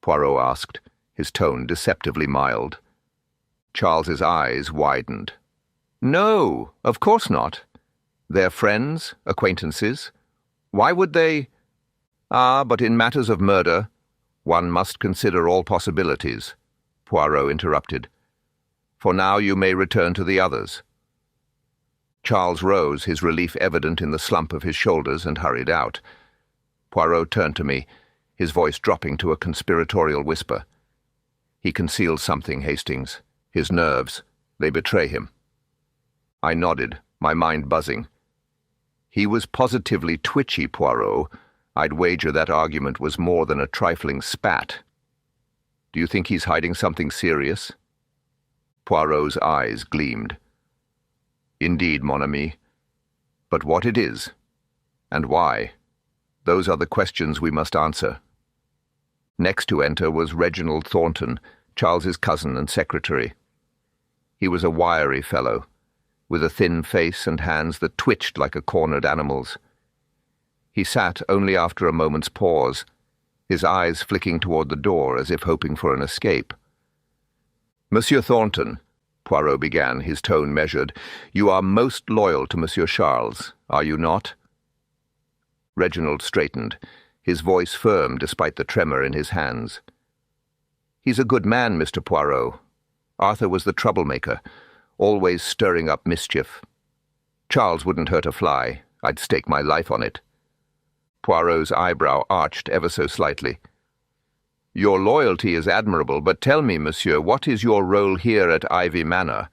Poirot asked, his tone deceptively mild. Charles's eyes widened. "No, of course not. They're friends, acquaintances. Why would they—" "Ah, but in matters of murder, one must consider all possibilities," Poirot interrupted. "For now you may return to the others." Charles rose, his relief evident in the slump of his shoulders, and hurried out. Poirot turned to me, his voice dropping to a conspiratorial whisper. "He conceals something, Hastings. His nerves. They betray him." I nodded, my mind buzzing. He was positively twitchy, Poirot. I'd wager that argument was more than a trifling spat. "Do you think he's hiding something serious?" Poirot's eyes gleamed. "Indeed, mon ami. But what it is, and why, those are the questions we must answer." Next to enter was Reginald Thornton, Charles's cousin and secretary. He was a wiry fellow, with a thin face and hands that twitched like a cornered animal's. He sat only after a moment's pause, his eyes flicking toward the door as if hoping for an escape. "Monsieur Thornton," Poirot began, his tone measured, "you are most loyal to Monsieur Charles, are you not?" Reginald straightened, his voice firm despite the tremor in his hands. "He's a good man, Mr. Poirot. Arthur was the troublemaker, always stirring up mischief. Charles wouldn't hurt a fly. I'd stake my life on it." Poirot's eyebrow arched ever so slightly. "Your loyalty is admirable, but tell me, monsieur, what is your role here at Ivy Manor?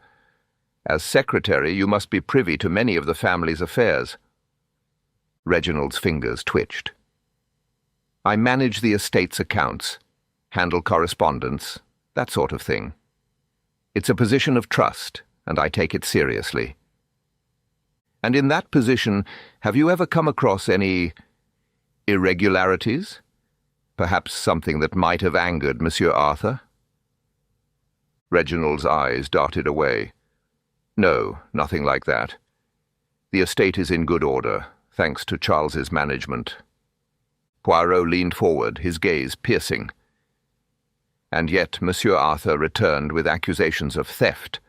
As secretary, you must be privy to many of the family's affairs." Reginald's fingers twitched. "I manage the estate's accounts, handle correspondence, that sort of thing. It's a position of trust, and I take it seriously." "And in that position, have you ever come across any irregularities? Perhaps something that might have angered Monsieur Arthur?" Reginald's eyes darted away. "No, nothing like that. The estate is in good order, thanks to Charles's management." Poirot leaned forward, his gaze piercing. "And yet Monsieur Arthur returned with accusations of theft.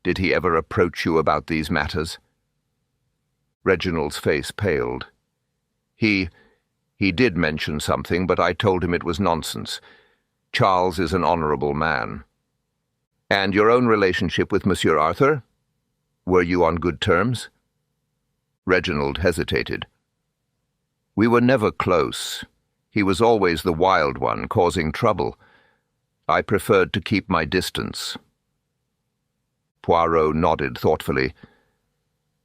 Did he ever approach you about these matters?" Reginald's face paled. He did mention something, but I told him it was nonsense. Charles is an honorable man." "And your own relationship with Monsieur Arthur? Were you on good terms?" Reginald hesitated. "We were never close. He was always the wild one, causing trouble. I preferred to keep my distance." Poirot nodded thoughtfully.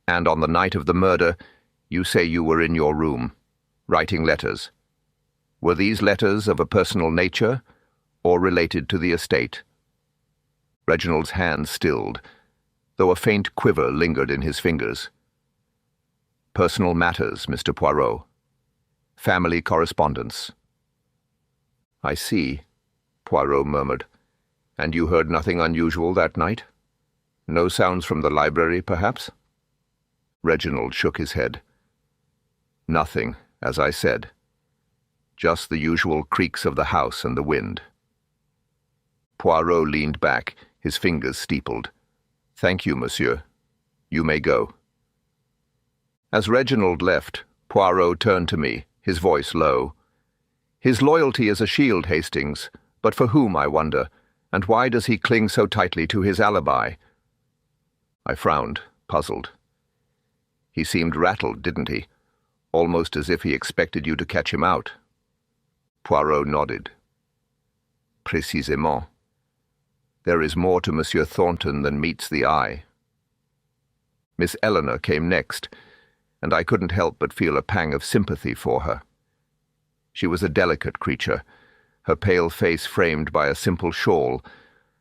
"And on the night of the murder, you say you were in your room, writing letters. Were these letters of a personal nature, or related to the estate?" Reginald's hand stilled, though a faint quiver lingered in his fingers. "Personal matters, Mr. Poirot. Family correspondence." "I see," Poirot murmured. "And you heard nothing unusual that night? No sounds from the library, perhaps?" Reginald shook his head. "Nothing, as I said. Just the usual creaks of the house and the wind." Poirot leaned back, his fingers steepled. "Thank you, monsieur. You may go." As Reginald left, Poirot turned to me, his voice low. "His loyalty is a shield, Hastings, but for whom, I wonder, and why does he cling so tightly to his alibi?" I frowned, puzzled. "He seemed rattled, didn't he? Almost as if he expected you to catch him out." Poirot nodded. précisément. There is more to Monsieur Thornton than meets the eye. Miss Eleanor came next, and I couldn't help but feel a pang of sympathy for her. She was a delicate creature, her pale face framed by a simple shawl,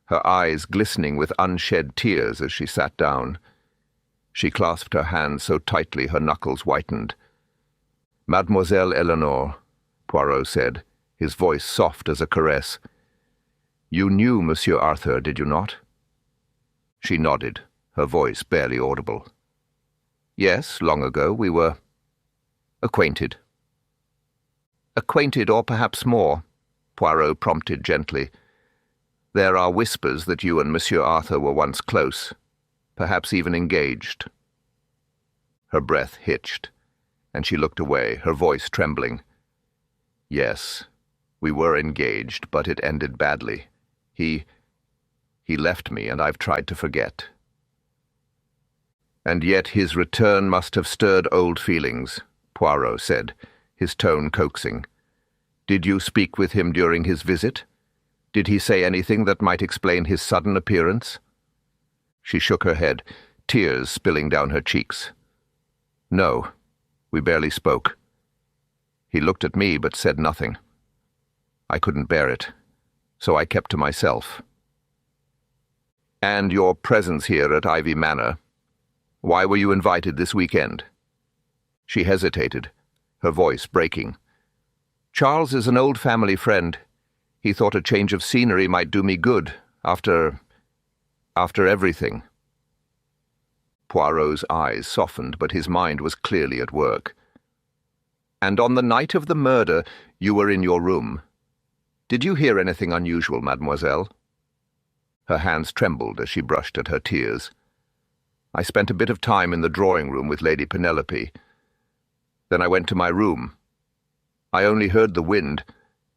her eyes glistening with unshed tears as she sat down. She clasped her hands so tightly her knuckles whitened. "Mademoiselle Eleanor," Poirot said, his voice soft as a caress. "You knew Monsieur Arthur, did you not?" She nodded, her voice barely audible. "Yes, long ago we were acquainted." "Acquainted, or perhaps more," Poirot prompted gently. "There are whispers that you and Monsieur Arthur were once close, perhaps even engaged." Her breath hitched, and she looked away, her voice trembling. "Yes, we were engaged, but it ended badly. He left me, and I've tried to forget." "And yet his return must have stirred old feelings," Poirot said, his tone coaxing. "Did you speak with him during his visit? Did he say anything that might explain his sudden appearance?" She shook her head, tears spilling down her cheeks. "No, we barely spoke. He looked at me but said nothing. I couldn't bear it, so I kept to myself." "And your presence here at Ivy Manor? Why were you invited this weekend?" She hesitated, her voice breaking. "Charles is an old family friend. He thought a change of scenery might do me good, after everything." Poirot's eyes softened, but his mind was clearly at work. "And on the night of the murder, you were in your room. Did you hear anything unusual, mademoiselle?" Her hands trembled as she brushed at her tears. "I spent a bit of time in the drawing room with Lady Penelope. Then I went to my room. I only heard the wind,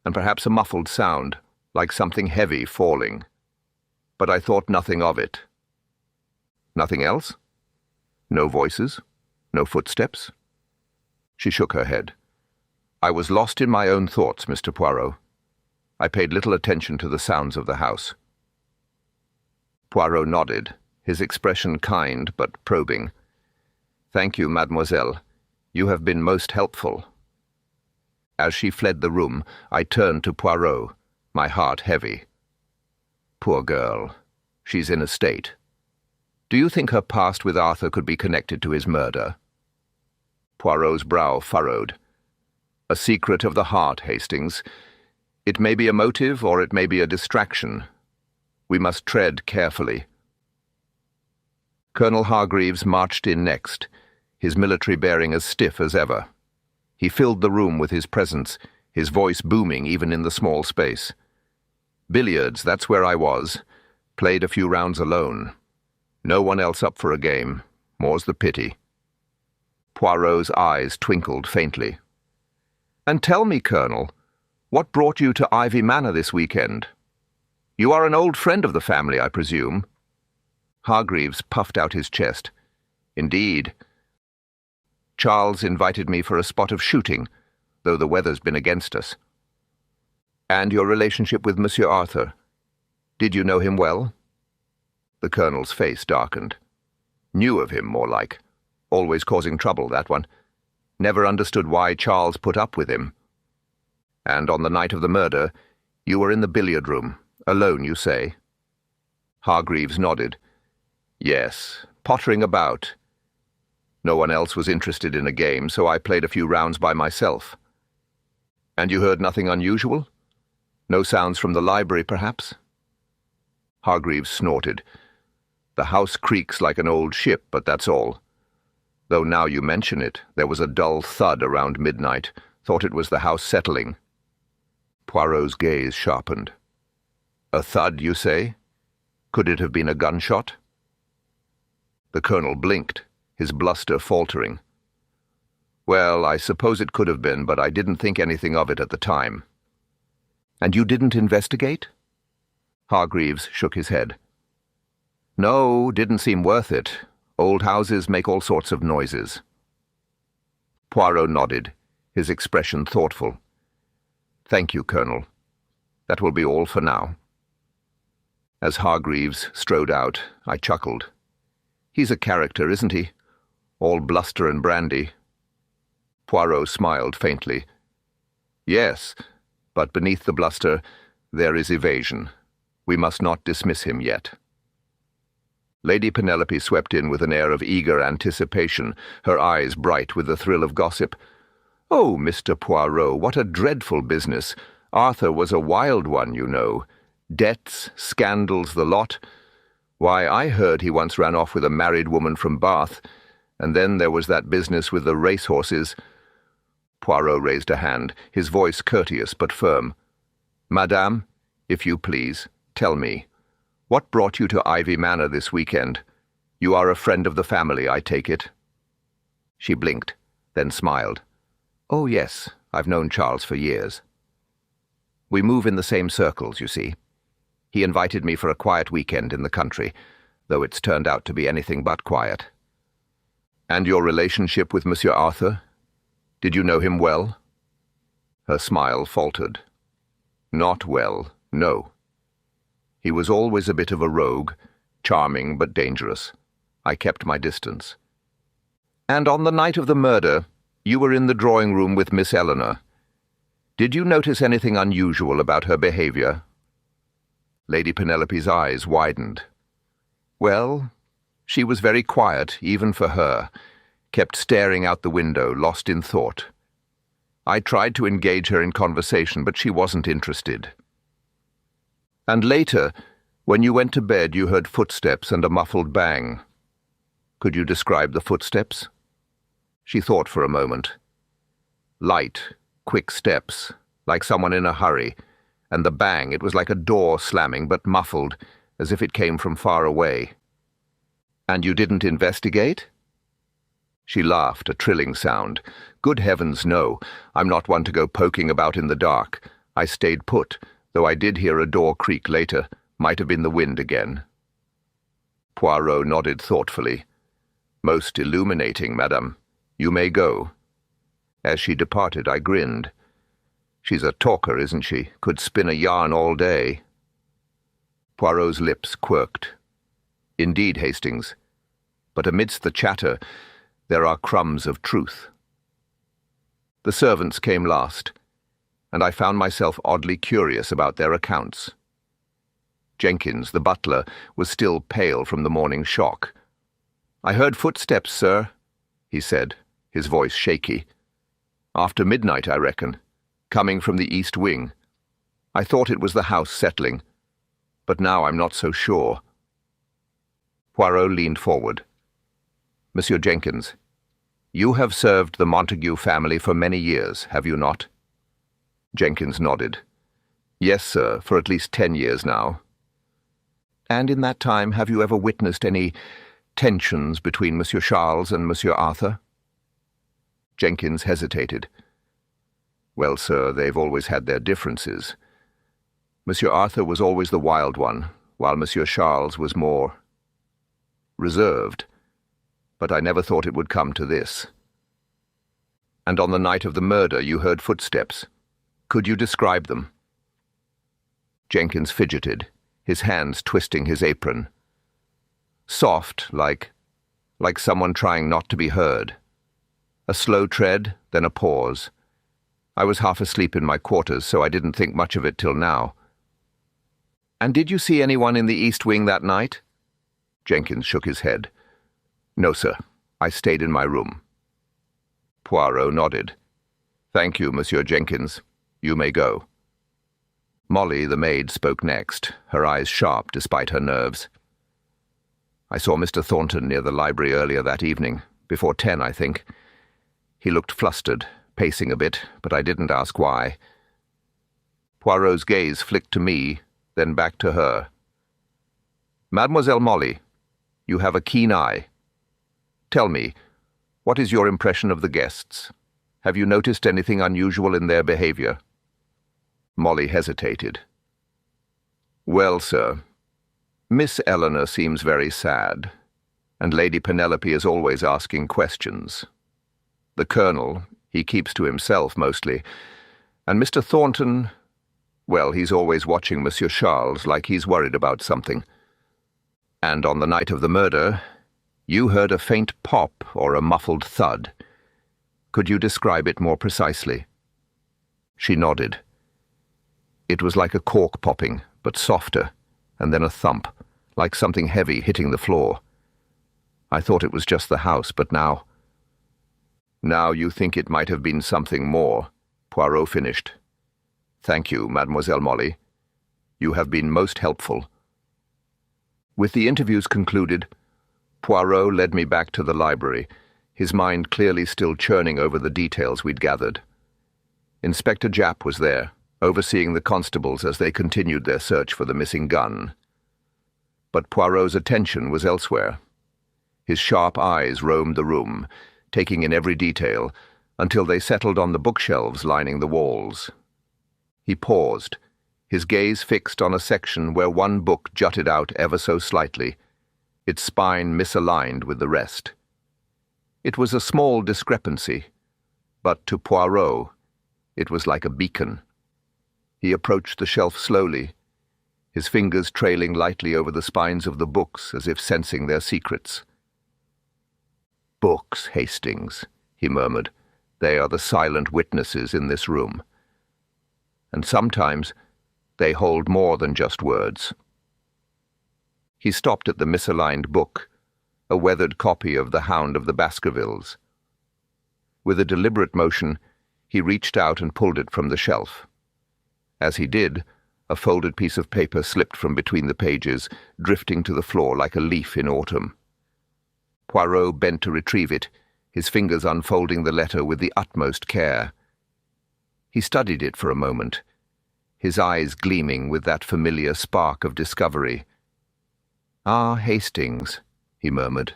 and perhaps a muffled sound, like something heavy falling. But I thought nothing of it." "Nothing else? No voices? No footsteps?" She shook her head. "I was lost in my own thoughts, Mr. Poirot. I paid little attention to the sounds of the house." Poirot nodded, his expression kind but probing. "Thank you, mademoiselle. You have been most helpful." As she fled the room, I turned to Poirot, my heart heavy. "Poor girl. She's in a state. Do you think her past with Arthur could be connected to his murder?" Poirot's brow furrowed. "A secret of the heart, Hastings. It may be a motive or it may be a distraction. We must tread carefully." Colonel Hargreaves marched in next, his military bearing as stiff as ever. He filled the room with his presence, his voice booming even in the small space. "Billiards, that's where I was. Played a few rounds alone. No one else up for a game. More's the pity." Poirot's eyes twinkled faintly. "And tell me, Colonel, what brought you to Ivy Manor this weekend? You are an old friend of the family, I presume." Hargreaves puffed out his chest. "Indeed. Charles invited me for a spot of shooting, though the weather's been against us." "And your relationship with Monsieur Arthur? Did you know him well?" The Colonel's face darkened. "Knew of him, more like. Always causing trouble, that one. Never understood why Charles put up with him." "And on the night of the murder, you were in the billiard room, alone, you say?" Hargreaves nodded. "Yes, pottering about. No one else was interested in a game, so I played a few rounds by myself." "And you heard nothing unusual? No sounds from the library, perhaps?" Hargreaves snorted. "The house creaks like an old ship, but that's all. Though now you mention it, there was a dull thud around midnight. Thought it was the house settling." Poirot's gaze sharpened. "A thud, you say? Could it have been a gunshot?" The Colonel blinked, his bluster faltering. "Well, I suppose it could have been, but I didn't think anything of it at the time." "And you didn't investigate?" Hargreaves shook his head. "No, didn't seem worth it. Old houses make all sorts of noises." Poirot nodded, his expression thoughtful. "Thank you, Colonel. That will be all for now." As Hargreaves strode out, I chuckled. He's a character, isn't he? All bluster and brandy. Poirot smiled faintly. Yes, but beneath the bluster there is evasion. We must not dismiss him yet. Lady Penelope swept in with an air of eager anticipation, her eyes bright with the thrill of gossip. "Oh, Mr. Poirot, what a dreadful business! Arthur was a wild one, you know. Debts, scandals, the lot. Why, I heard he once ran off with a married woman from Bath, and then there was that business with the racehorses." Poirot raised a hand, his voice courteous but firm. "Madame, if you please, tell me. What brought you to Ivy Manor this weekend? You are a friend of the family, I take it." She blinked, then smiled. "Oh, yes, I've known Charles for years. We move in the same circles, you see. He invited me for a quiet weekend in the country, though it's turned out to be anything but quiet." "And your relationship with Monsieur Arthur? Did you know him well?" Her smile faltered. "Not well, no. He was always a bit of a rogue, charming but dangerous. I kept my distance." "And on the night of the murder, you were in the drawing-room with Miss Eleanor. Did you notice anything unusual about her behaviour?" Lady Penelope's eyes widened. "Well, she was very quiet, even for her, kept staring out the window, lost in thought. I tried to engage her in conversation, but she wasn't interested." "And later, when you went to bed, you heard footsteps and a muffled bang. Could you describe the footsteps?" She thought for a moment. "Light, quick steps, like someone in a hurry, and the bang, it was like a door slamming, but muffled, as if it came from far away." "And you didn't investigate?" She laughed, a trilling sound. "Good heavens, no. I'm not one to go poking about in the dark. I stayed put, though I did hear a door creak later. Might have been the wind again." Poirot nodded thoughtfully. "Most illuminating, madame. You may go." As she departed, I grinned. She's a talker, isn't she? Could spin a yarn all day. Poirot's lips quirked. "Indeed, Hastings. But amidst the chatter, there are crumbs of truth." The servants came last, and I found myself oddly curious about their accounts. Jenkins, the butler, was still pale from the morning shock. "I heard footsteps, sir," he said, his voice shaky. "After midnight, I reckon, coming from the east wing. I thought it was the house settling, but now I'm not so sure." Poirot leaned forward. "Monsieur Jenkins, you have served the Montague family for many years, have you not?" Jenkins nodded. "Yes, sir, for at least 10 years now." "And in that time have you ever witnessed any tensions between Monsieur Charles and Monsieur Arthur?" Jenkins hesitated. "Well, sir, they've always had their differences. Monsieur Arthur was always the wild one, while Monsieur Charles was more reserved. But I never thought it would come to this." "And on the night of the murder you heard footsteps. Could you describe them?" Jenkins fidgeted, his hands twisting his apron. "Soft, like someone trying not to be heard. A slow tread, then a pause. I was half asleep in my quarters, so I didn't think much of it till now." "And did you see anyone in the East Wing that night?" Jenkins shook his head. "No, sir. I stayed in my room." Poirot nodded. "Thank you, Monsieur Jenkins. You may go." Molly, the maid, spoke next, her eyes sharp despite her nerves. "I saw Mr. Thornton near the library earlier that evening, before 10, I think. He looked flustered, pacing a bit, but I didn't ask why." Poirot's gaze flicked to me, then back to her. "Mademoiselle Molly, you have a keen eye. Tell me, what is your impression of the guests? Have you noticed anything unusual in their behaviour?" Molly hesitated. "Well, sir, Miss Eleanor seems very sad, and Lady Penelope is always asking questions. The Colonel, he keeps to himself mostly, and Mr. Thornton, Well, he's always watching Monsieur Charles like he's worried about something. And on the night of the murder, you heard a faint pop or a muffled thud. Could you describe it more precisely? She nodded. It was like a cork popping, but softer, and then a thump, like something heavy hitting the floor. I thought it was just the house, but now... Now you think it might have been something more, Poirot finished. Thank you, Mademoiselle Molly. You have been most helpful. With the interviews concluded, Poirot led me back to the library, his mind clearly still churning over the details we'd gathered. Inspector Japp was there, overseeing the constables as they continued their search for the missing gun. But Poirot's attention was elsewhere. His sharp eyes roamed the room, taking in every detail, until they settled on the bookshelves lining the walls. He paused, his gaze fixed on a section where one book jutted out ever so slightly, its spine misaligned with the rest. It was a small discrepancy, but to Poirot, it was like a beacon. He approached the shelf slowly, his fingers trailing lightly over the spines of the books as if sensing their secrets. "Books, Hastings," he murmured. "They are the silent witnesses in this room. And sometimes they hold more than just words." He stopped at the misaligned book, a weathered copy of The Hound of the Baskervilles. With a deliberate motion, he reached out and pulled it from the shelf. As he did, a folded piece of paper slipped from between the pages, drifting to the floor like a leaf in autumn. Poirot bent to retrieve it, his fingers unfolding the letter with the utmost care. He studied it for a moment, his eyes gleaming with that familiar spark of discovery. "Ah, Hastings," he murmured.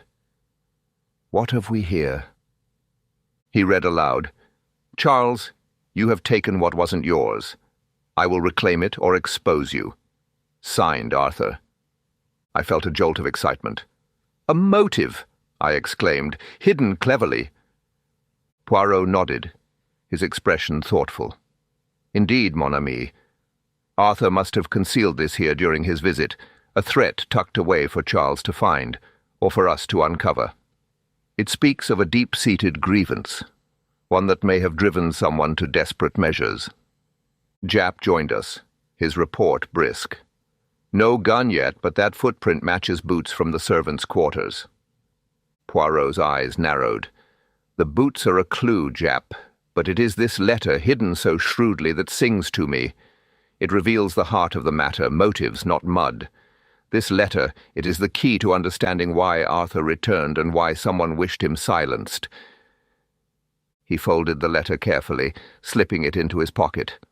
"What have we here?" He read aloud, "Charles, you have taken what wasn't yours. I will reclaim it or expose you. Signed, Arthur." I felt a jolt of excitement. "A motive!" I exclaimed, "hidden cleverly." Poirot nodded, his expression thoughtful. "Indeed, mon ami. Arthur must have concealed this here during his visit, a threat tucked away for Charles to find, or for us to uncover. It speaks of a deep-seated grievance, one that may have driven someone to desperate measures." Japp joined us, his report brisk. "No gun yet, but that footprint matches boots from the servants' quarters." Poirot's eyes narrowed. "The boots are a clue, Japp, but it is this letter hidden so shrewdly that sings to me. It reveals the heart of the matter, motives, not mud. This letter, it is the key to understanding why Arthur returned and why someone wished him silenced." He folded the letter carefully, slipping it into his pocket.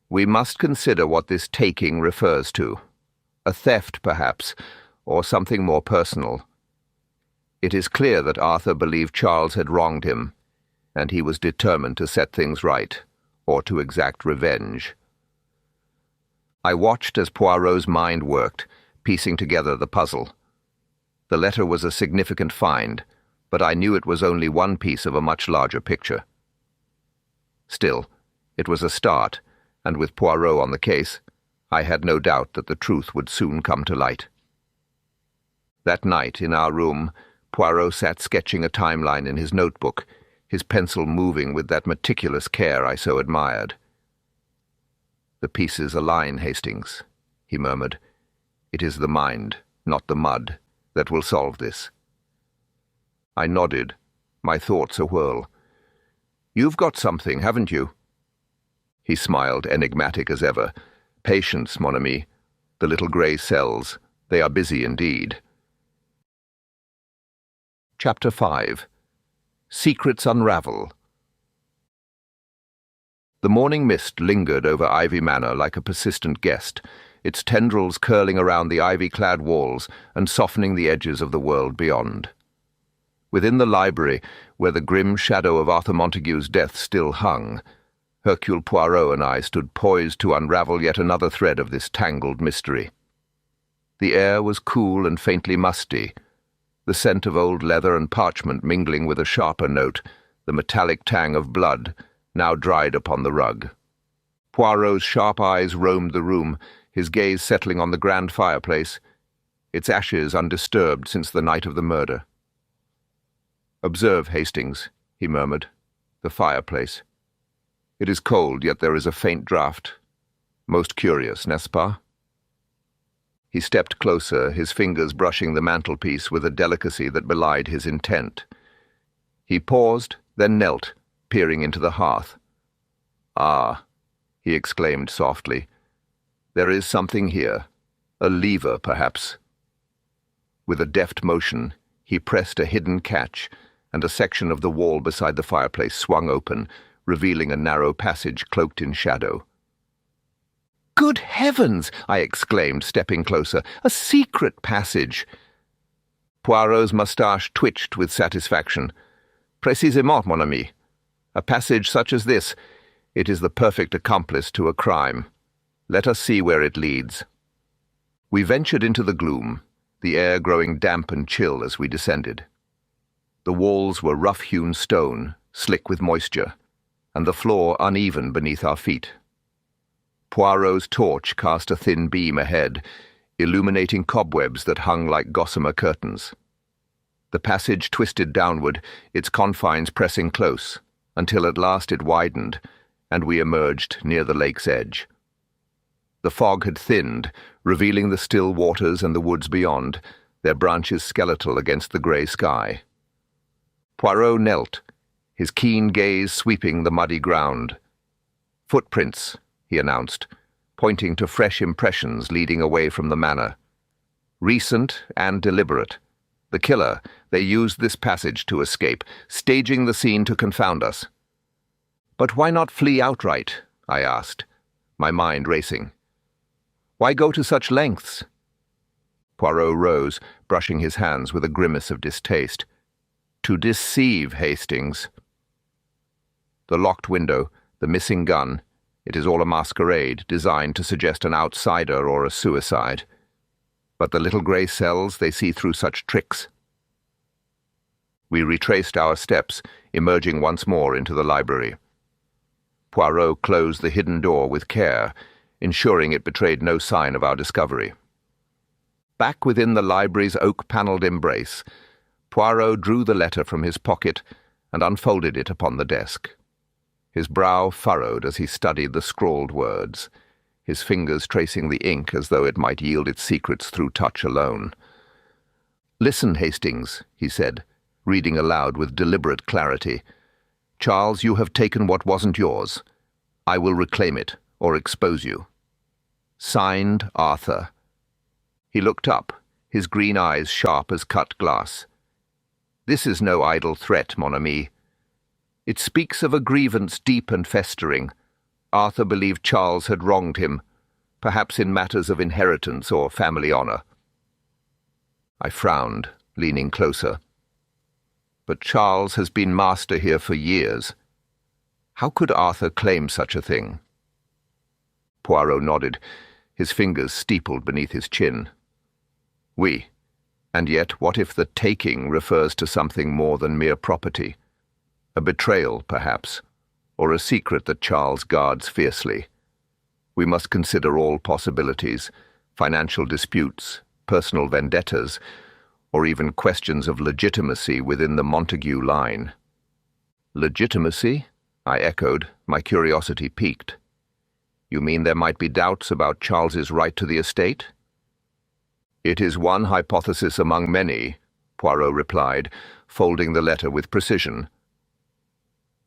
"We must consider what this taking refers to. A theft, perhaps, or something more personal. It is clear that Arthur believed Charles had wronged him, and he was determined to set things right, or to exact revenge." I watched as Poirot's mind worked, piecing together the puzzle. The letter was a significant find, but I knew it was only one piece of a much larger picture. Still, it was a start, and with Poirot on the case, I had no doubt that the truth would soon come to light. That night, in our room, Poirot sat sketching a timeline in his notebook, his pencil moving with that meticulous care I so admired. "The pieces align, Hastings," he murmured. "It is the mind, not the mud, that will solve this." I nodded, my thoughts awhirl. "You've got something, haven't you?" He smiled, enigmatic as ever. "Patience, mon ami. The little grey cells, they are busy indeed." Chapter 5. Secrets Unravel. The morning mist lingered over Ivy Manor like a persistent guest, its tendrils curling around the ivy-clad walls and softening the edges of the world beyond. Within the library, where the grim shadow of Arthur Montague's death still hung, Hercule Poirot and I stood poised to unravel yet another thread of this tangled mystery. The air was cool and faintly musty, the scent of old leather and parchment mingling with a sharper note, the metallic tang of blood, now dried upon the rug. Poirot's sharp eyes roamed the room, his gaze settling on the grand fireplace, its ashes undisturbed since the night of the murder. "Observe, Hastings," he murmured, "the fireplace. It is cold, yet there is a faint draught. Most curious, n'est-ce pas?" He stepped closer, his fingers brushing the mantelpiece with a delicacy that belied his intent. He paused, then knelt, peering into the hearth. "Ah," he exclaimed softly, "there is something here. A lever, perhaps." With a deft motion, he pressed a hidden catch, and a section of the wall beside the fireplace swung open, revealing a narrow passage cloaked in shadow. "Good heavens!" I exclaimed, stepping closer. "A secret passage!" Poirot's moustache twitched with satisfaction. "Précisément, mon ami. A passage such as this, it is the perfect accomplice to a crime. Let us see where it leads." We ventured into the gloom, the air growing damp and chill as we descended. The walls were rough-hewn stone, slick with moisture, and the floor uneven beneath our feet. Poirot's torch cast a thin beam ahead, illuminating cobwebs that hung like gossamer curtains. The passage twisted downward, its confines pressing close, until at last it widened, and we emerged near the lake's edge. The fog had thinned, revealing the still waters and the woods beyond, their branches skeletal against the grey sky. Poirot knelt, his keen gaze sweeping the muddy ground. "Footprints," he announced, pointing to fresh impressions leading away from the manor. "Recent and deliberate. The killer, they used this passage to escape, staging the scene to confound us." "But why not flee outright?" I asked, my mind racing. "Why go to such lengths?" Poirot rose, brushing his hands with a grimace of distaste. "To deceive, Hastings." The locked window, the missing gun, it is all a masquerade designed to suggest an outsider or a suicide. But the little grey cells, they see through such tricks. We retraced our steps, emerging once more into the library. Poirot closed the hidden door with care, ensuring it betrayed no sign of our discovery. Back within the library's oak-panelled embrace, Poirot drew the letter from his pocket and unfolded it upon the desk. His brow furrowed as he studied the scrawled words, his fingers tracing the ink as though it might yield its secrets through touch alone. "Listen, Hastings," he said, reading aloud with deliberate clarity. "Charles, you have taken what wasn't yours. I will reclaim it, or expose you. Signed, Arthur." He looked up, his green eyes sharp as cut glass. "This is no idle threat, mon ami. It speaks of a grievance deep and festering. Arthur believed Charles had wronged him, perhaps in matters of inheritance or family honour." I frowned, leaning closer. "But Charles has been master here for years. How could Arthur claim such a thing?" Poirot nodded, his fingers steepled beneath his chin. "Oui. And yet what if the taking refers to something more than mere property? A betrayal, perhaps, or a secret that Charles guards fiercely. We must consider all possibilities, financial disputes, personal vendettas, or even questions of legitimacy within the Montague line." "Legitimacy?" I echoed, my curiosity piqued. "You mean there might be doubts about Charles's right to the estate?" "It is one hypothesis among many," Poirot replied, folding the letter with precision.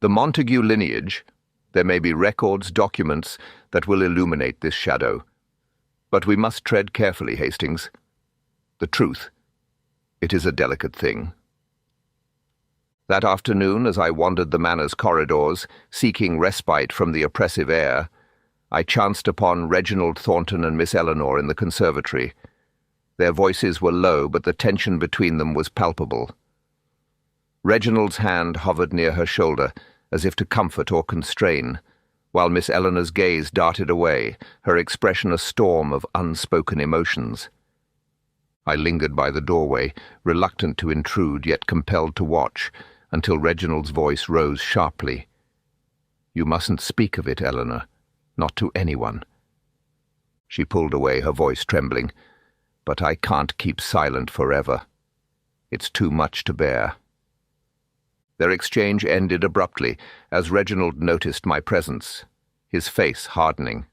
"The Montague lineage, there may be records, documents that will illuminate this shadow. But we must tread carefully, Hastings. The truth, it is a delicate thing." That afternoon, as I wandered the manor's corridors, seeking respite from the oppressive air, I chanced upon Reginald Thornton and Miss Eleanor in the conservatory. Their voices were low, but the tension between them was palpable. Reginald's hand hovered near her shoulder, as if to comfort or constrain, while Miss Eleanor's gaze darted away, her expression a storm of unspoken emotions. I lingered by the doorway, reluctant to intrude, yet compelled to watch, until Reginald's voice rose sharply. "You mustn't speak of it, Eleanor. Not to anyone." She pulled away, her voice trembling. "But I can't keep silent forever. It's too much to bear." Their exchange ended abruptly as Reginald noticed my presence, his face hardening.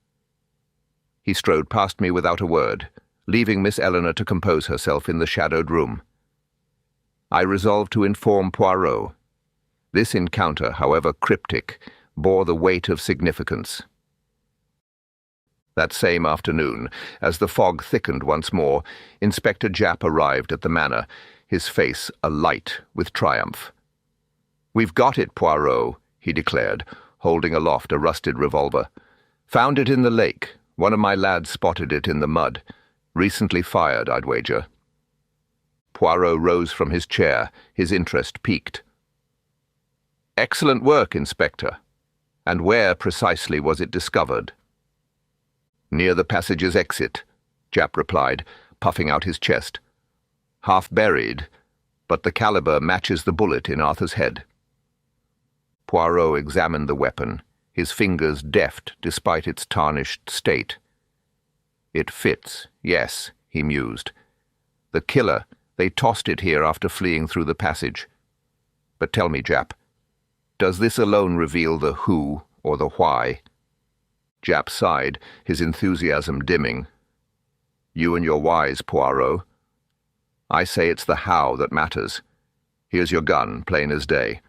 He strode past me without a word, leaving Miss Eleanor to compose herself in the shadowed room. I resolved to inform Poirot. This encounter, however cryptic, bore the weight of significance. That same afternoon, as the fog thickened once more, Inspector Japp arrived at the manor, his face alight with triumph. "We've got it, Poirot," he declared, holding aloft a rusted revolver. "Found it in the lake. One of my lads spotted it in the mud. Recently fired, I'd wager." Poirot rose from his chair, his interest piqued. "Excellent work, Inspector. And where precisely was it discovered?" "Near the passage's exit," Japp replied, puffing out his chest. "Half buried, but the caliber matches the bullet in Arthur's head." Poirot examined the weapon, his fingers deft despite its tarnished state. "It fits, yes," he mused. "The killer, they tossed it here after fleeing through the passage. But tell me, Japp, does this alone reveal the who or the why?" Japp sighed, his enthusiasm dimming. "You and your whys, Poirot. I say it's the how that matters. Here's your gun, plain as day."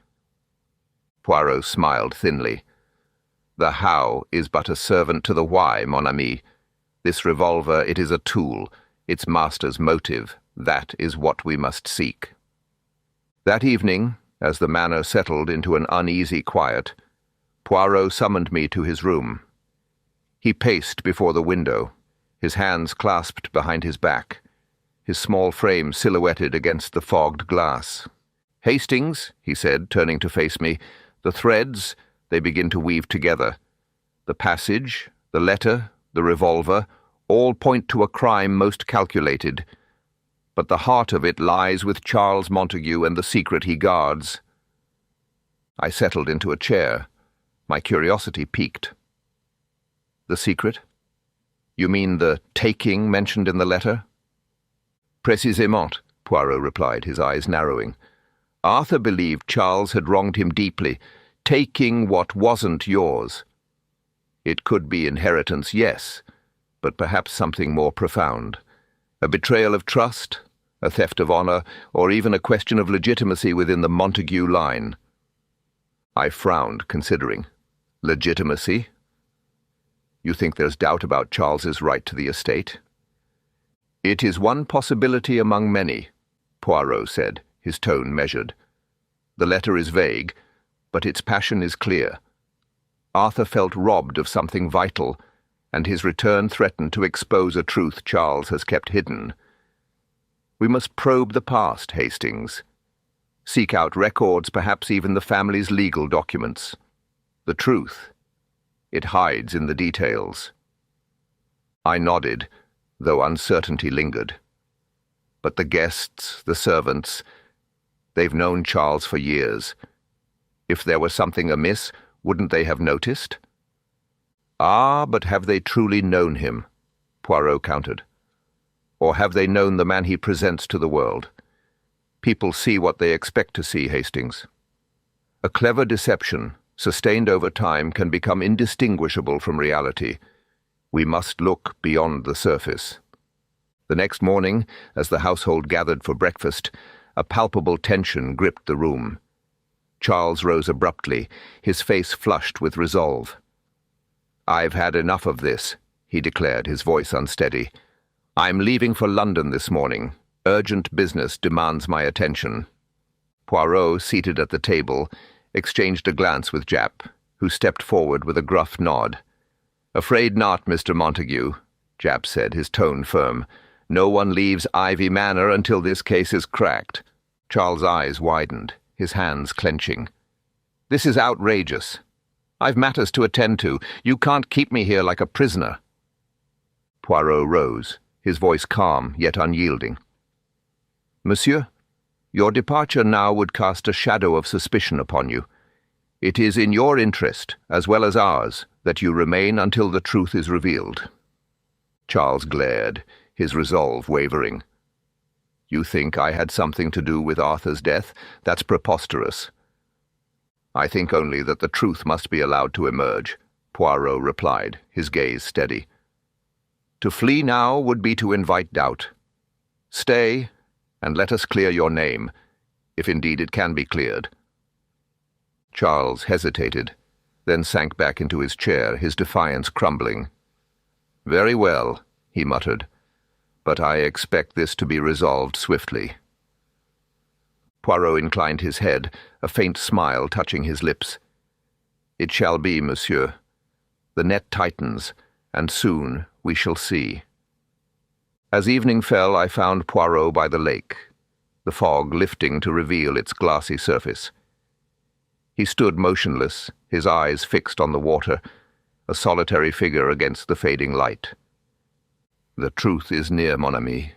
Poirot smiled thinly. "The how is but a servant to the why, mon ami. This revolver, it is a tool, its master's motive. That is what we must seek." That evening, as the manor settled into an uneasy quiet, Poirot summoned me to his room. He paced before the window, his hands clasped behind his back, his small frame silhouetted against the fogged glass. "Hastings," he said, turning to face me, "the threads, they begin to weave together. The passage, the letter, the revolver, all point to a crime most calculated. But the heart of it lies with Charles Montague and the secret he guards." I settled into a chair, my curiosity piqued. "The secret? You mean the taking mentioned in the letter?" "Précisément," Poirot replied, his eyes narrowing. "Arthur believed Charles had wronged him deeply, taking what wasn't yours. It could be inheritance, yes, but perhaps something more profound. A betrayal of trust, a theft of honor, or even a question of legitimacy within the Montague line." I frowned, considering. "Legitimacy? You think there's doubt about Charles's right to the estate?" "It is one possibility among many," Poirot said, his tone measured. "The letter is vague, but its passion is clear. Arthur felt robbed of something vital, and his return threatened to expose a truth Charles has kept hidden. We must probe the past, Hastings. Seek out records, perhaps even the family's legal documents. The truth, it hides in the details." I nodded, though uncertainty lingered. But the guests, the servants, they've known Charles for years. If there was something amiss, wouldn't they have noticed? "Ah, but have they truly known him?" Poirot countered. "Or have they known the man he presents to the world? People see what they expect to see, Hastings. A clever deception, sustained over time, can become indistinguishable from reality. We must look beyond the surface." The next morning, as the household gathered for breakfast, a palpable tension gripped the room. Charles rose abruptly, his face flushed with resolve. "I've had enough of this," he declared, his voice unsteady. "I'm leaving for London this morning. Urgent business demands my attention." Poirot, seated at the table, exchanged a glance with Japp, who stepped forward with a gruff nod. "Afraid not, Mr. Montague," Japp said, his tone firm. "No one leaves Ivy Manor until this case is cracked." Charles' eyes widened, his hands clenching. "This is outrageous. I've matters to attend to. You can't keep me here like a prisoner." Poirot rose, his voice calm yet unyielding. "Monsieur, your departure now would cast a shadow of suspicion upon you. It is in your interest, as well as ours, "That you remain until the truth is revealed." Charles glared, his resolve wavering. "You think I had something to do with Arthur's death? That's preposterous." "I think only that the truth must be allowed to emerge," Poirot replied, his gaze steady. "To flee now would be to invite doubt. Stay, and let us clear your name, if indeed it can be cleared." Charles hesitated, then sank back into his chair, his defiance crumbling. "Very well," he muttered, "but I expect this to be resolved swiftly." Poirot inclined his head, a faint smile touching his lips. "It shall be, monsieur. The net tightens, and soon we shall see." As evening fell, I found Poirot by the lake, the fog lifting to reveal its glassy surface. He stood motionless, his eyes fixed on the water, a solitary figure against the fading light. "The truth is near, mon ami,"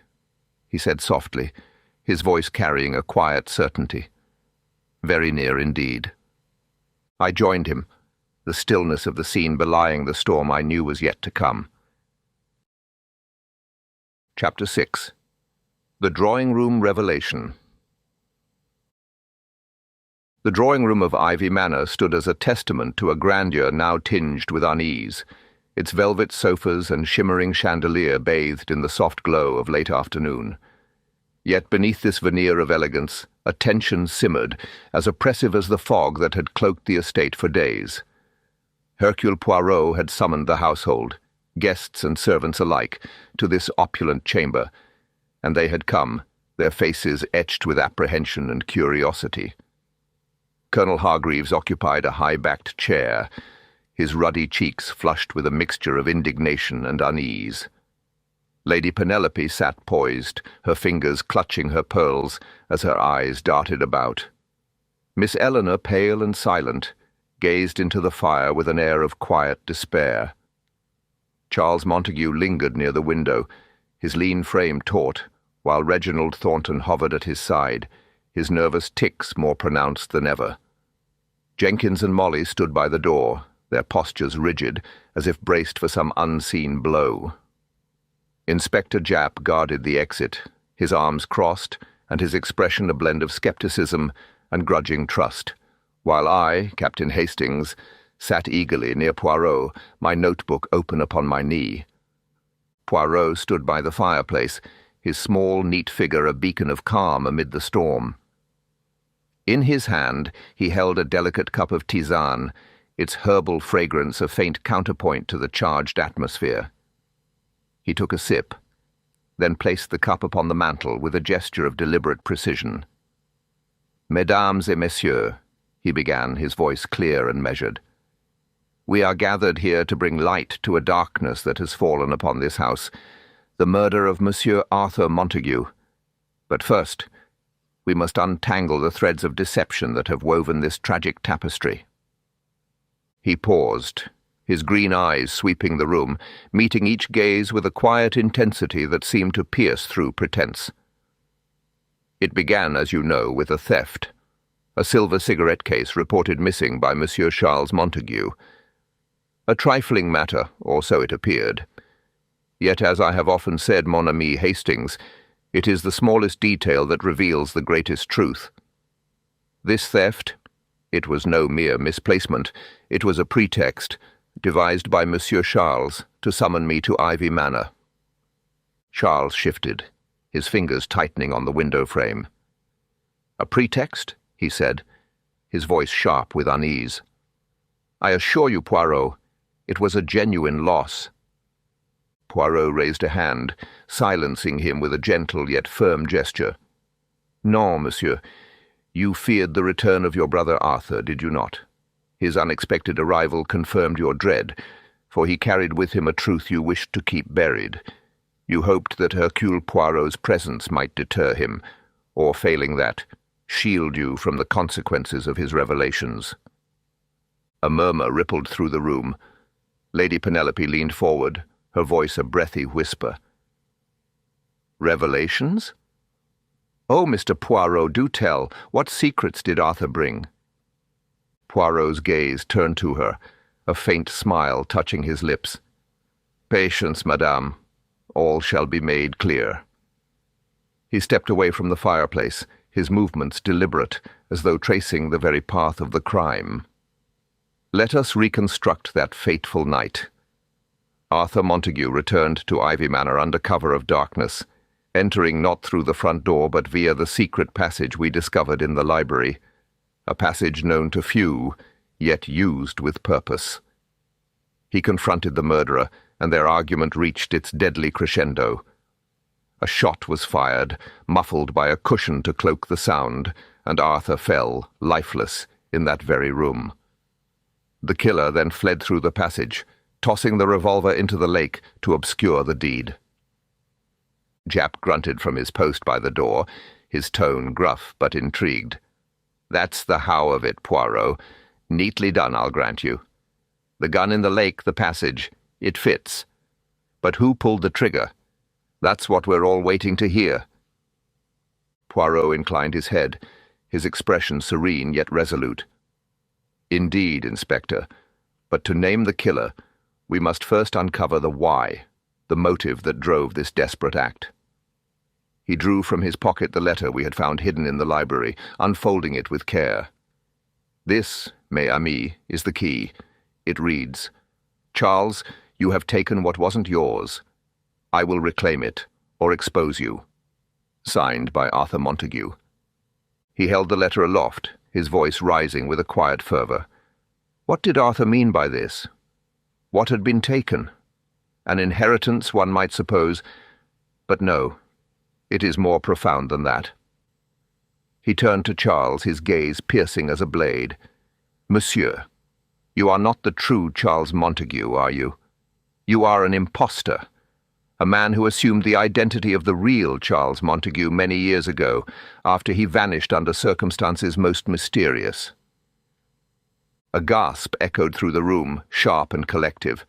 he said softly, his voice carrying a quiet certainty. "Very near indeed." I joined him, the stillness of the scene belying the storm I knew was yet to come. Chapter 6. The Drawing-Room Revelation. The drawing-room of Ivy Manor stood as a testament to a grandeur now tinged with unease, its velvet sofas and shimmering chandelier bathed in the soft glow of late afternoon. Yet beneath this veneer of elegance, a tension simmered, as oppressive as the fog that had cloaked the estate for days. Hercule Poirot had summoned the household, guests and servants alike, to this opulent chamber, and they had come, their faces etched with apprehension and curiosity. Colonel Hargreaves occupied a high-backed chair, his ruddy cheeks flushed with a mixture of indignation and unease. Lady Penelope sat poised, her fingers clutching her pearls as her eyes darted about. Miss Eleanor, pale and silent, gazed into the fire with an air of quiet despair. Charles Montague lingered near the window, his lean frame taut, while Reginald Thornton hovered at his side, his nervous tics more pronounced than ever. Jenkins and Molly stood by the door, their postures rigid, as if braced for some unseen blow. Inspector Japp guarded the exit, his arms crossed, and his expression a blend of skepticism and grudging trust, while I, Captain Hastings, sat eagerly near Poirot, my notebook open upon my knee. Poirot stood by the fireplace, his small, neat figure a beacon of calm amid the storm. In his hand he held a delicate cup of tisane, its herbal fragrance a faint counterpoint to the charged atmosphere. He took a sip, then placed the cup upon the mantel with a gesture of deliberate precision. "Mesdames et messieurs," he began, his voice clear and measured, "we are gathered here to bring light to a darkness that has fallen upon this house, the murder of Monsieur Arthur Montague. But first, we must untangle the threads of deception that have woven this tragic tapestry." He paused, his green eyes sweeping the room, meeting each gaze with a quiet intensity that seemed to pierce through pretense. "It began, as you know, with a theft. A silver cigarette case reported missing by Monsieur Charles Montague. A trifling matter, or so it appeared. Yet, as I have often said, mon ami Hastings, it is the smallest detail that reveals the greatest truth. This theft, it was no mere misplacement, it was a pretext, devised by Monsieur Charles to summon me to Ivy Manor." Charles shifted, his fingers tightening on the window frame. "A pretext?" he said, his voice sharp with unease. "I assure you, Poirot, it was a genuine loss." Poirot raised a hand, silencing him with a gentle yet firm gesture. "Non, monsieur. You feared the return of your brother Arthur, did you not? His unexpected arrival confirmed your dread, for he carried with him a truth you wished to keep buried. You hoped that Hercule Poirot's presence might deter him, or, failing that, shield you from the consequences of his revelations." A murmur rippled through the room. Lady Penelope leaned forward, her voice a breathy whisper. "Revelations? Oh, Mr. Poirot, do tell. What secrets did Arthur bring?" Poirot's gaze turned to her, a faint smile touching his lips. "Patience, madame. All shall be made clear." He stepped away from the fireplace, his movements deliberate, as though tracing the very path of the crime. Let us reconstruct that fateful night. Arthur Montague returned to Ivy Manor under cover of darkness, entering not through the front door but via the secret passage we discovered in the library, a passage known to few, yet used with purpose. He confronted the murderer, and their argument reached its deadly crescendo. A shot was fired, muffled by a cushion to cloak the sound, and Arthur fell, lifeless, in that very room. The killer then fled through the passage, tossing the revolver into the lake to obscure the deed. Japp grunted from his post by the door, his tone gruff but intrigued. "That's the how of it, Poirot. Neatly done, I'll grant you. The gun in the lake, the passage, it fits. But who pulled the trigger? That's what we're all waiting to hear." Poirot inclined his head, his expression serene yet resolute. "Indeed, Inspector, but to name the killer, we must first uncover the why, the motive that drove this desperate act." He drew from his pocket the letter we had found hidden in the library, unfolding it with care. "This, mes amis, is the key. It reads, 'Charles, you have taken what wasn't yours. I will reclaim it, or expose you.' Signed by Arthur Montague." He held the letter aloft, his voice rising with a quiet fervour. What did Arthur mean by this? What had been taken? An inheritance, one might suppose, but no, it is more profound than that. He turned to Charles, his gaze piercing as a blade. "Monsieur, you are not the true Charles Montague, are you? You are an impostor, a man who assumed the identity of the real Charles Montague many years ago, after he vanished under circumstances most mysterious." A gasp echoed through the room, sharp and collective.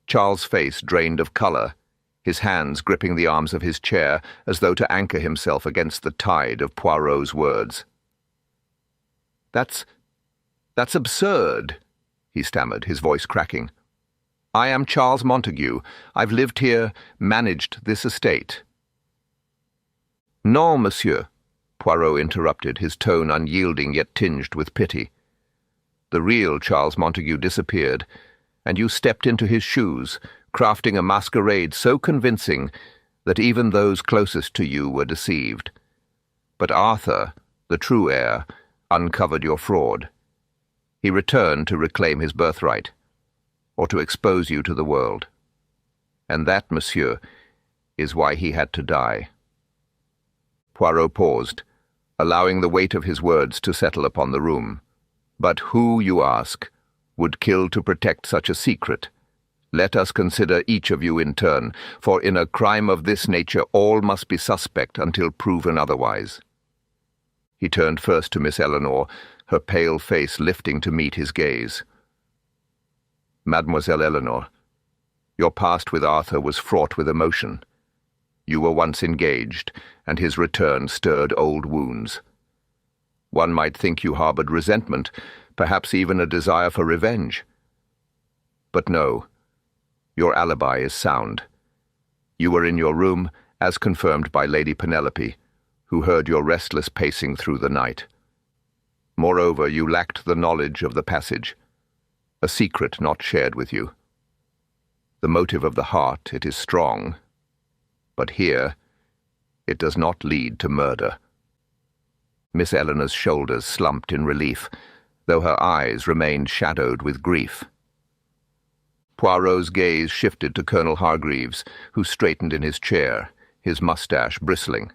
Charles' face drained of colour, his hands gripping the arms of his chair as though to anchor himself against the tide of Poirot's words. That's absurd," he stammered, his voice cracking. "I am Charles Montague. I've lived here, managed this estate." "Non, monsieur," Poirot interrupted, his tone unyielding yet tinged with pity. "The real Charles Montague disappeared, and you stepped into his shoes, crafting a masquerade so convincing that even those closest to you were deceived. But Arthur, the true heir, uncovered your fraud. He returned to reclaim his birthright, or to expose you to the world. And that, monsieur, is why he had to die." Poirot paused, allowing the weight of his words to settle upon the room. "But who, you ask, would kill to protect such a secret? Let us consider each of you in turn, for in a crime of this nature all must be suspect until proven otherwise." He turned first to Miss Eleanor, her pale face lifting to meet his gaze. "Mademoiselle Eleanor, your past with Arthur was fraught with emotion. You were once engaged, and his return stirred old wounds. One might think you harbored resentment, perhaps even a desire for revenge. But no, your alibi is sound. You were in your room, as confirmed by Lady Penelope, who heard your restless pacing through the night. Moreover, you lacked the knowledge of the passage, a secret not shared with you. The motive of the heart, it is strong, but here it does not lead to murder." Miss Eleanor's shoulders slumped in relief, though her eyes remained shadowed with grief. Poirot's gaze shifted to Colonel Hargreaves, who straightened in his chair, his moustache bristling.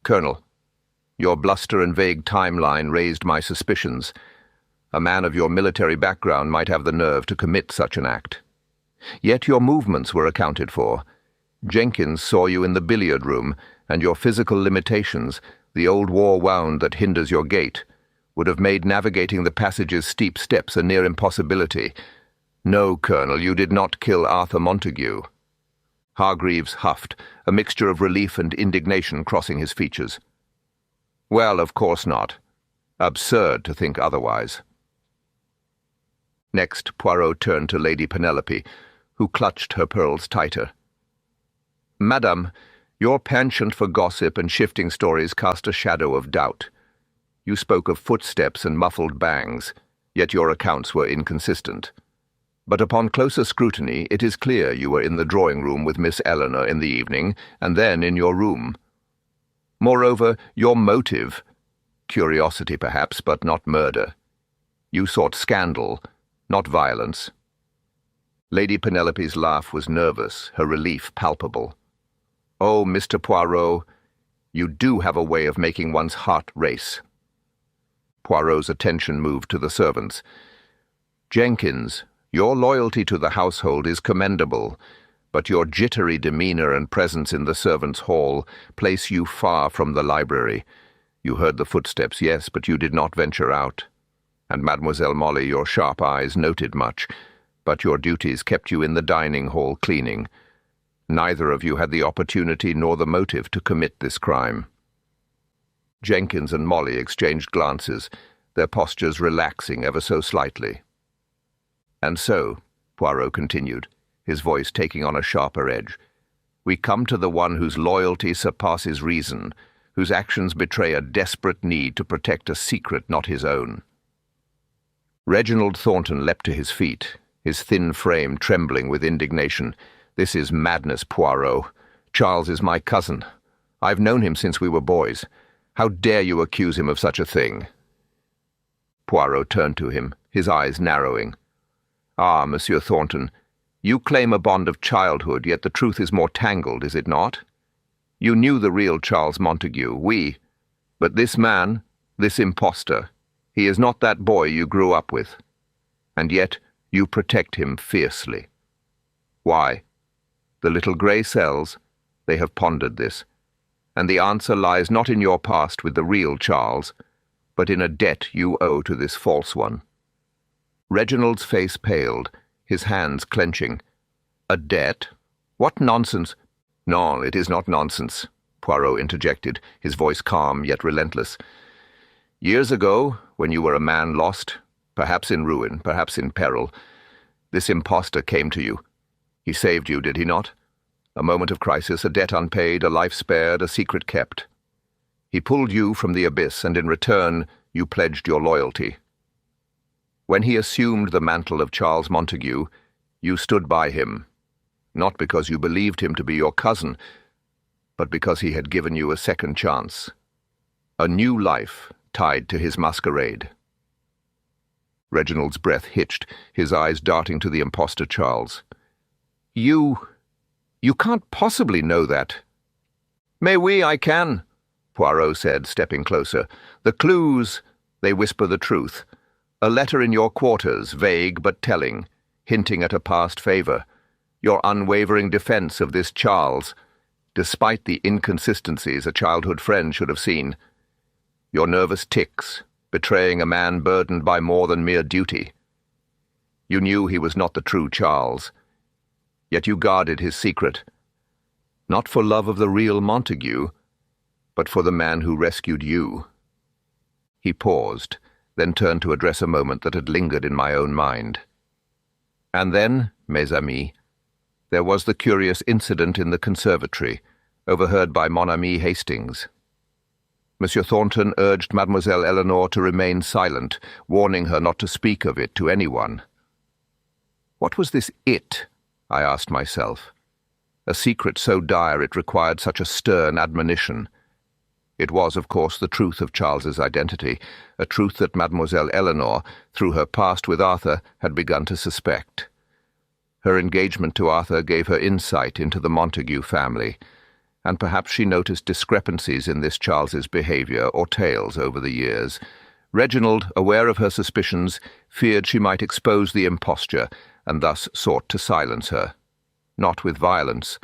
"Colonel, your bluster and vague timeline raised my suspicions. A man of your military background might have the nerve to commit such an act. Yet your movements were accounted for. Jenkins saw you in the billiard room, and your physical limitations, the old war wound that hinders your gait, would have made navigating the passage's steep steps a near impossibility. No, Colonel, you did not kill Arthur Montague." Hargreaves huffed, a mixture of relief and indignation crossing his features. "Well, of course not. Absurd to think otherwise." Next, Poirot turned to Lady Penelope, who clutched her pearls tighter. "Madame, your penchant for gossip and shifting stories cast a shadow of doubt. You spoke of footsteps and muffled bangs, yet your accounts were inconsistent. But upon closer scrutiny, it is clear you were in the drawing-room with Miss Eleanor in the evening, and then in your room. Moreover, your motive, curiosity perhaps, but not murder. You sought scandal, not violence." Lady Penelope's laugh was nervous, her relief palpable. "Oh, Mr. Poirot, you do have a way of making one's heart race." Poirot's attention moved to the servants. "Jenkins, your loyalty to the household is commendable, but your jittery demeanor and presence in the servants' hall place you far from the library. You heard the footsteps, yes, but you did not venture out. And Mademoiselle Molly, your sharp eyes noted much, but your duties kept you in the dining hall cleaning. Neither of you had the opportunity nor the motive to commit this crime." Jenkins and Molly exchanged glances, their postures relaxing ever so slightly. "And so," Poirot continued, his voice taking on a sharper edge, "we come to the one whose loyalty surpasses reason, whose actions betray a desperate need to protect a secret not his own." Reginald Thornton leapt to his feet, his thin frame trembling with indignation. "This is madness, Poirot. Charles is my cousin. I've known him since we were boys. How dare you accuse him of such a thing?" Poirot turned to him, his eyes narrowing. "Ah, Monsieur Thornton, you claim a bond of childhood, yet the truth is more tangled, is it not? You knew the real Charles Montague, but this man, this impostor, he is not that boy you grew up with. And yet you protect him fiercely. Why? The little grey cells, they have pondered this, and the answer lies not in your past with the real Charles, but in a debt you owe to this false one." Reginald's face paled, his hands clenching. "A debt? What nonsense!" "No, it is not nonsense," Poirot interjected, his voice calm yet relentless. "Years ago, when you were a man lost, perhaps in ruin, perhaps in peril, this impostor came to you. He saved you, did he not? A moment of crisis, a debt unpaid, a life spared, a secret kept. He pulled you from the abyss, and in return you pledged your loyalty. When he assumed the mantle of Charles Montague, you stood by him, not because you believed him to be your cousin, but because he had given you a second chance, a new life tied to his masquerade." Reginald's breath hitched, his eyes darting to the impostor Charles. You can't possibly know that." "Mais oui, I can," Poirot said, stepping closer. "The clues, they whisper the truth. A letter in your quarters, vague but telling, hinting at a past favor. Your unwavering defense of this Charles, despite the inconsistencies a childhood friend should have seen. Your nervous tics, betraying a man burdened by more than mere duty. You knew he was not the true Charles, yet you guarded his secret, not for love of the real Montague, but for the man who rescued you." He paused, then turned to address a moment that had lingered in my own mind. "And then, mes amis, there was the curious incident in the conservatory, overheard by mon ami Hastings. Monsieur Thornton urged Mademoiselle Eleanor to remain silent, warning her not to speak of it to anyone. What was this it? I asked myself. A secret so dire it required such a stern admonition. It was, of course, the truth of Charles's identity, a truth that Mademoiselle Eleanor, through her past with Arthur, had begun to suspect. Her engagement to Arthur gave her insight into the Montague family, and perhaps she noticed discrepancies in this Charles's behaviour or tales over the years. Reginald, aware of her suspicions, feared she might expose the imposture, and thus sought to silence her, not with violence,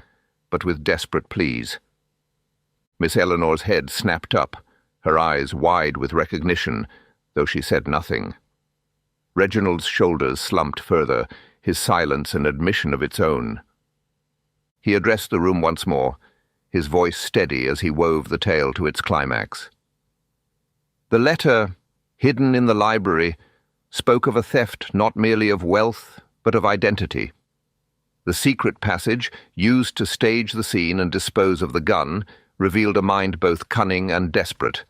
but with desperate pleas. Miss Eleanor's head snapped up, her eyes wide with recognition, though she said nothing. Reginald's shoulders slumped further, his silence an admission of its own. He addressed the room once more, his voice steady as he wove the tale to its climax. The letter, hidden in the library, spoke of a theft not merely of wealth, but of identity. The secret passage, used to stage the scene and dispose of the gun, revealed a mind both cunning and desperate.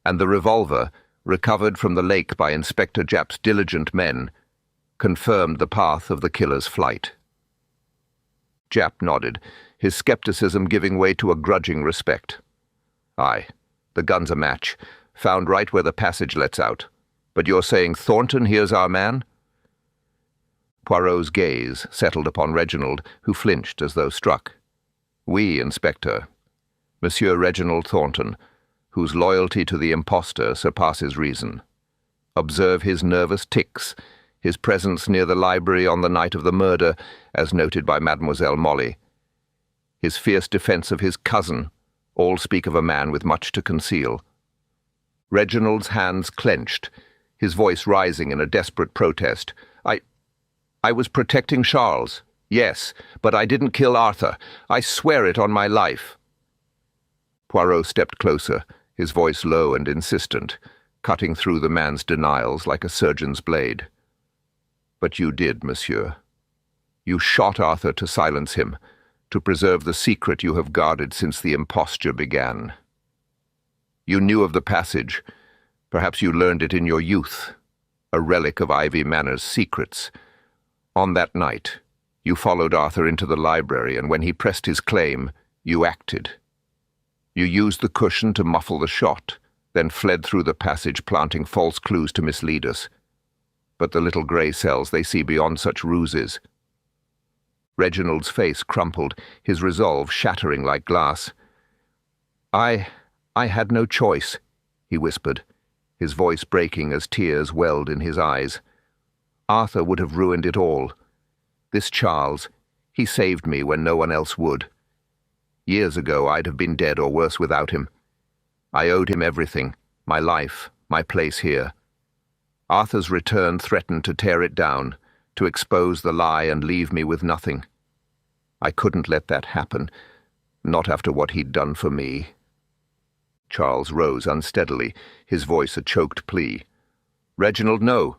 And the revolver, recovered from the lake by Inspector Japp's diligent men, confirmed the path of the killer's flight. Japp nodded, his skepticism giving way to a grudging respect. Aye, the gun's a match, found right where the passage lets out. But you're saying Thornton here's our man? Poirot's gaze settled upon Reginald, who flinched as though struck. Oui, Inspector. Monsieur Reginald Thornton, whose loyalty to the impostor surpasses reason. Observe his nervous tics, his presence near the library on the night of the murder, as noted by Mademoiselle Molly. His fierce defence of his cousin, all speak of a man with much to conceal. Reginald's hands clenched, his voice rising in a desperate protest. I was protecting Charles, yes, but I didn't kill Arthur. I swear it on my life. Poirot stepped closer, his voice low and insistent, cutting through the man's denials like a surgeon's blade. But you did, monsieur. You shot Arthur to silence him, to preserve the secret you have guarded since the imposture began. You knew of the passage. Perhaps you learned it in your youth, a relic of Ivy Manor's secrets. On that night, you followed Arthur into the library, and when he pressed his claim, you acted. You used the cushion to muffle the shot, then fled through the passage, planting false clues to mislead us. But the little grey cells, they see beyond such ruses. Reginald's face crumpled, his resolve shattering like glass. I had no choice, he whispered, his voice breaking as tears welled in his eyes. Arthur would have ruined it all. This Charles, he saved me when no one else would. Years ago I'd have been dead or worse without him. I owed him everything, my life, my place here. Arthur's return threatened to tear it down, to expose the lie and leave me with nothing. I couldn't let that happen, not after what he'd done for me. Charles rose unsteadily, his voice a choked plea. Reginald, no.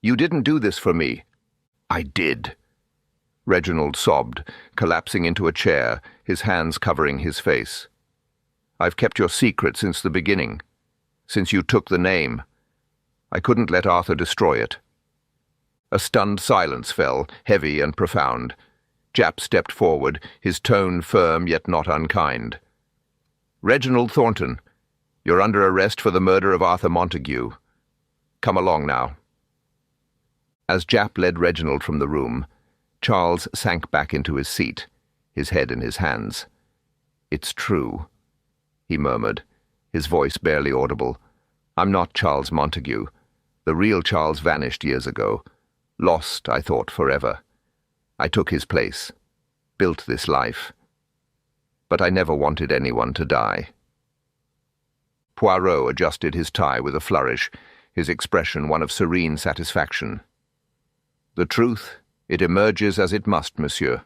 You didn't do this for me. I did. Reginald sobbed, collapsing into a chair, his hands covering his face. I've kept your secret since the beginning, since you took the name. I couldn't let Arthur destroy it. A stunned silence fell, heavy and profound. Japp stepped forward, his tone firm yet not unkind. Reginald Thornton, you're under arrest for the murder of Arthur Montague. Come along now. As Japp led Reginald from the room, Charles sank back into his seat, his head in his hands. It's true, he murmured, his voice barely audible. I'm not Charles Montague. The real Charles vanished years ago. Lost, I thought, forever. I took his place, built this life. But I never wanted anyone to die. Poirot adjusted his tie with a flourish, his expression one of serene satisfaction. The truth, it emerges as it must, monsieur,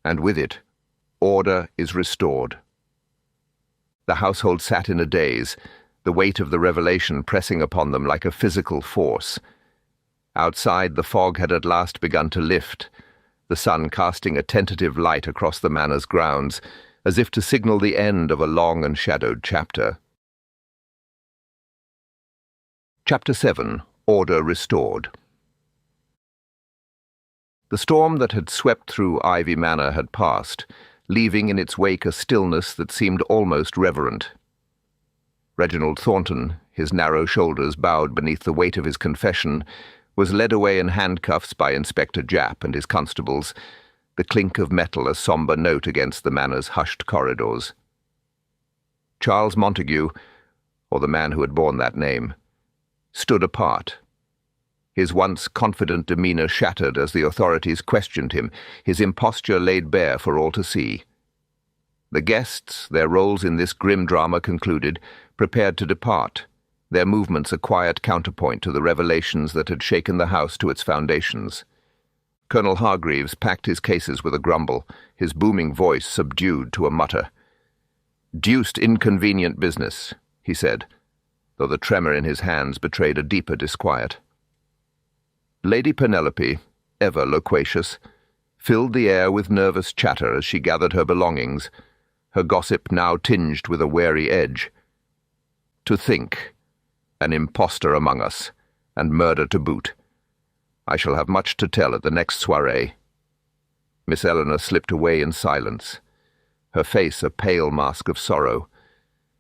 and with it, order is restored. The household sat in a daze, the weight of the revelation pressing upon them like a physical force. Outside, the fog had at last begun to lift, the sun casting a tentative light across the manor's grounds, as if to signal the end of a long and shadowed chapter. Chapter 7. Order Restored. The storm that had swept through Ivy Manor had passed, leaving in its wake a stillness that seemed almost reverent. Reginald Thornton, his narrow shoulders bowed beneath the weight of his confession, was led away in handcuffs by Inspector Japp and his constables, the clink of metal a sombre note against the manor's hushed corridors. Charles Montague, or the man who had borne that name, stood apart. His once confident demeanour shattered as the authorities questioned him, his imposture laid bare for all to see. The guests, their roles in this grim drama concluded, prepared to depart, their movements a quiet counterpoint to the revelations that had shaken the house to its foundations. Colonel Hargreaves packed his cases with a grumble, his booming voice subdued to a mutter. "Deuced inconvenient business," he said, though the tremor in his hands betrayed a deeper disquiet. Lady Penelope, ever loquacious, filled the air with nervous chatter as she gathered her belongings, her gossip now tinged with a wary edge. To think, an impostor among us, and murder to boot. I shall have much to tell at the next soirée. Miss Eleanor slipped away in silence, her face a pale mask of sorrow,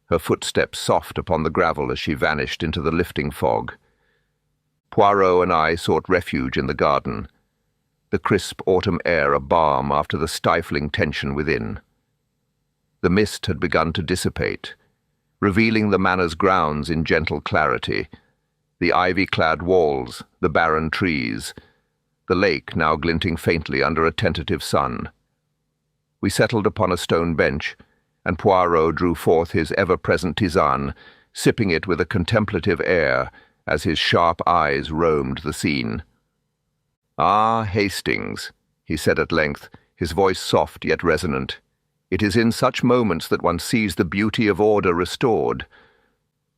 her footsteps soft upon the gravel as she vanished into the lifting fog. Poirot and I sought refuge in the garden, the crisp autumn air a balm after the stifling tension within. The mist had begun to dissipate, revealing the manor's grounds in gentle clarity, the ivy-clad walls, the barren trees, the lake now glinting faintly under a tentative sun. We settled upon a stone bench, and Poirot drew forth his ever-present tisane, sipping it with a contemplative air as his sharp eyes roamed the scene. "Ah, Hastings," he said at length, his voice soft yet resonant. "It is in such moments that one sees the beauty of order restored.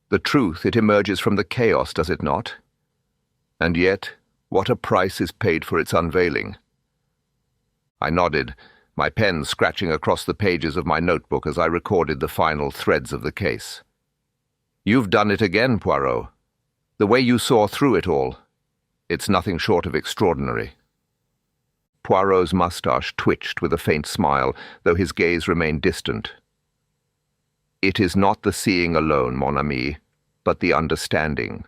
The truth, it emerges from the chaos, does it not? And yet, what a price is paid for its unveiling." I nodded, my pen scratching across the pages of my notebook as I recorded the final threads of the case. "You've done it again, Poirot. The way you saw through it all, it's nothing short of extraordinary." Poirot's moustache twitched with a faint smile, though his gaze remained distant. "It is not the seeing alone, mon ami, but the understanding.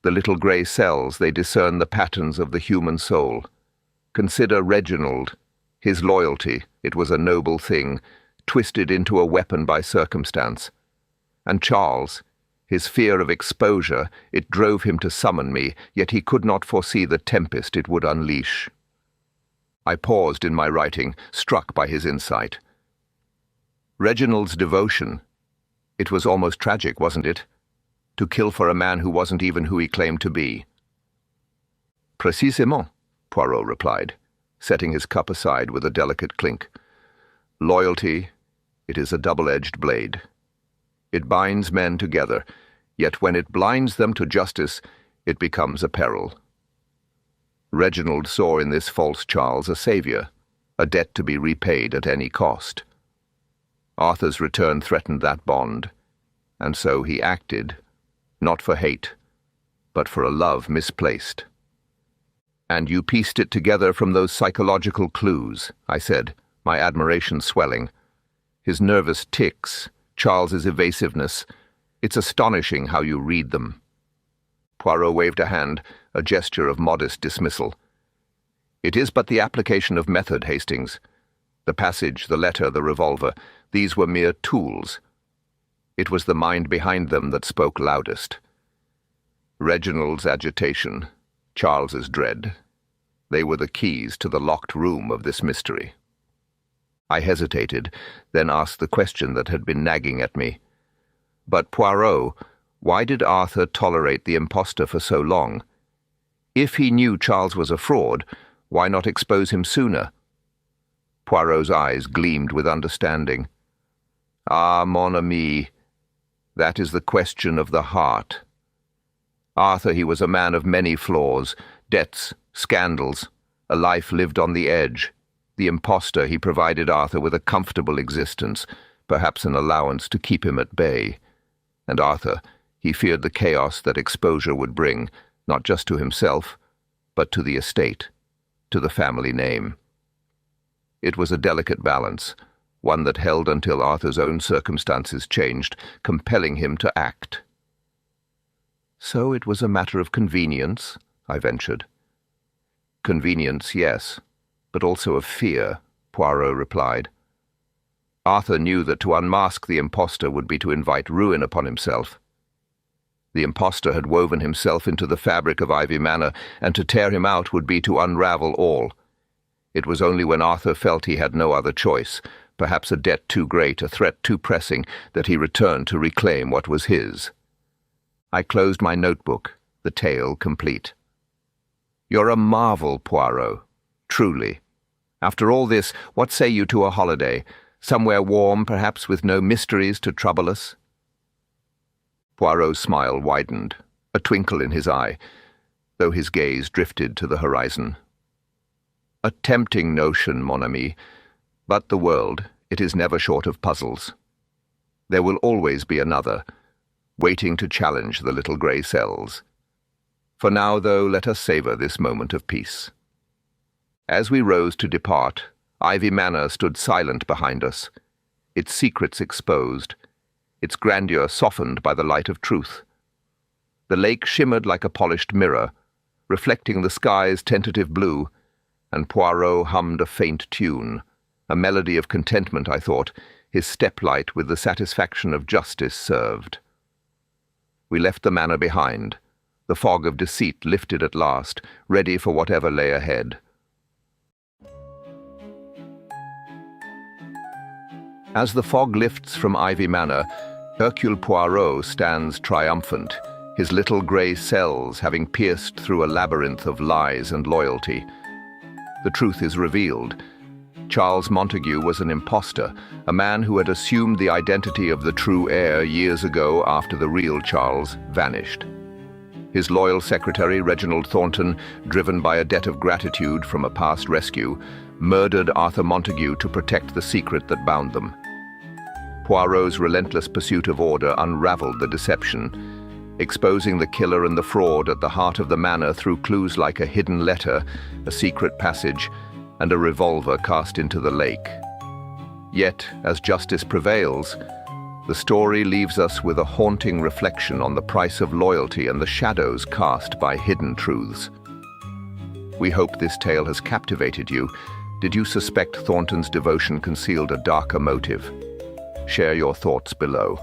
The little grey cells, they discern the patterns of the human soul. Consider Reginald. His loyalty, it was a noble thing, twisted into a weapon by circumstance. And Charles, his fear of exposure, it drove him to summon me, yet he could not foresee the tempest it would unleash." I paused in my writing, struck by his insight. Reginald's devotion. It was almost tragic, wasn't it? To kill for a man who wasn't even who he claimed to be. "Précisément," Poirot replied, setting his cup aside with a delicate clink. "Loyalty, it is a double-edged blade. It binds men together, yet when it blinds them to justice, it becomes a peril. Reginald saw in this false Charles a saviour, a debt to be repaid at any cost. Arthur's return threatened that bond, and so he acted, not for hate, but for a love misplaced." "And you pieced it together from those psychological clues," I said, my admiration swelling. "His nervous tics, Charles's evasiveness, it's astonishing how you read them." Poirot waved a hand, a gesture of modest dismissal. "It is but the application of method, Hastings. The passage, the letter, the revolver, these were mere tools. It was the mind behind them that spoke loudest. Reginald's agitation, Charles's dread, they were the keys to the locked room of this mystery." I hesitated, then asked the question that had been nagging at me. "But Poirot, why did Arthur tolerate the impostor for so long? If he knew Charles was a fraud, why not expose him sooner?" Poirot's eyes gleamed with understanding. "Ah, mon ami, that is the question of the heart. Arthur, he was a man of many flaws, debts, scandals, a life lived on the edge. The impostor, he provided Arthur with a comfortable existence, perhaps an allowance to keep him at bay. And Arthur, he feared the chaos that exposure would bring, not just to himself, but to the estate, to the family name. It was a delicate balance, one that held until Arthur's own circumstances changed, compelling him to act." "So it was a matter of convenience," I ventured. "Convenience, yes, but also of fear," Poirot replied. "Arthur knew that to unmask the impostor would be to invite ruin upon himself. The impostor had woven himself into the fabric of Ivy Manor, and to tear him out would be to unravel all. It was only when Arthur felt he had no other choice, perhaps a debt too great, a threat too pressing, that he returned to reclaim what was his." I closed my notebook, the tale complete. "You're a marvel, Poirot, truly. After all this, what say you to a holiday, somewhere warm, perhaps with no mysteries to trouble us?" Poirot's smile widened, a twinkle in his eye. though his gaze drifted to the horizon. A tempting notion, mon ami, but the world, it is never short of puzzles. There will always be another, waiting to challenge the little grey cells. For now, though, let us savour this moment of peace. As we rose to depart, Ivy Manor stood silent behind us, its secrets exposed, its grandeur softened by the light of truth. The lake shimmered like a polished mirror, reflecting the sky's tentative blue, and Poirot hummed a faint tune, a melody of contentment, I thought, his step light with the satisfaction of justice served. We left the manor behind. The fog of deceit lifted at last, ready for whatever lay ahead. As the fog lifts from Ivy Manor, Hercule Poirot stands triumphant, his little grey cells having pierced through a labyrinth of lies and loyalty. The truth is revealed. Charles Montague was an impostor, a man who had assumed the identity of the true heir years ago after the real Charles vanished. His loyal secretary, Reginald Thornton, driven by a debt of gratitude from a past rescue, murdered Arthur Montague to protect the secret that bound them. Poirot's relentless pursuit of order unraveled the deception, exposing the killer and the fraud at the heart of the manor through clues like a hidden letter, a secret passage, and a revolver cast into the lake. Yet, as justice prevails, the story leaves us with a haunting reflection on the price of loyalty and the shadows cast by hidden truths. We hope this tale has captivated you. Did you suspect Thornton's devotion concealed a darker motive? Share your thoughts below.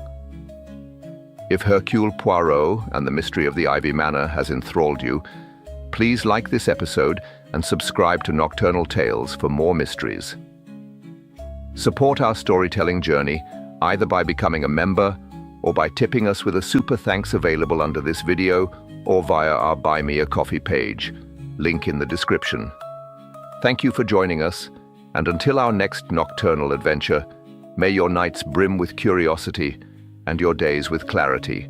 If Hercule Poirot and the mystery of the Ivy Manor has enthralled you, please like this episode and subscribe to Nocturnal Tales for more mysteries. Support our storytelling journey either by becoming a member or by tipping us with a super thanks available under this video or via our Buy Me a Coffee page, link in the description. Thank you for joining us, and until our next nocturnal adventure, may your nights brim with curiosity and your days with clarity.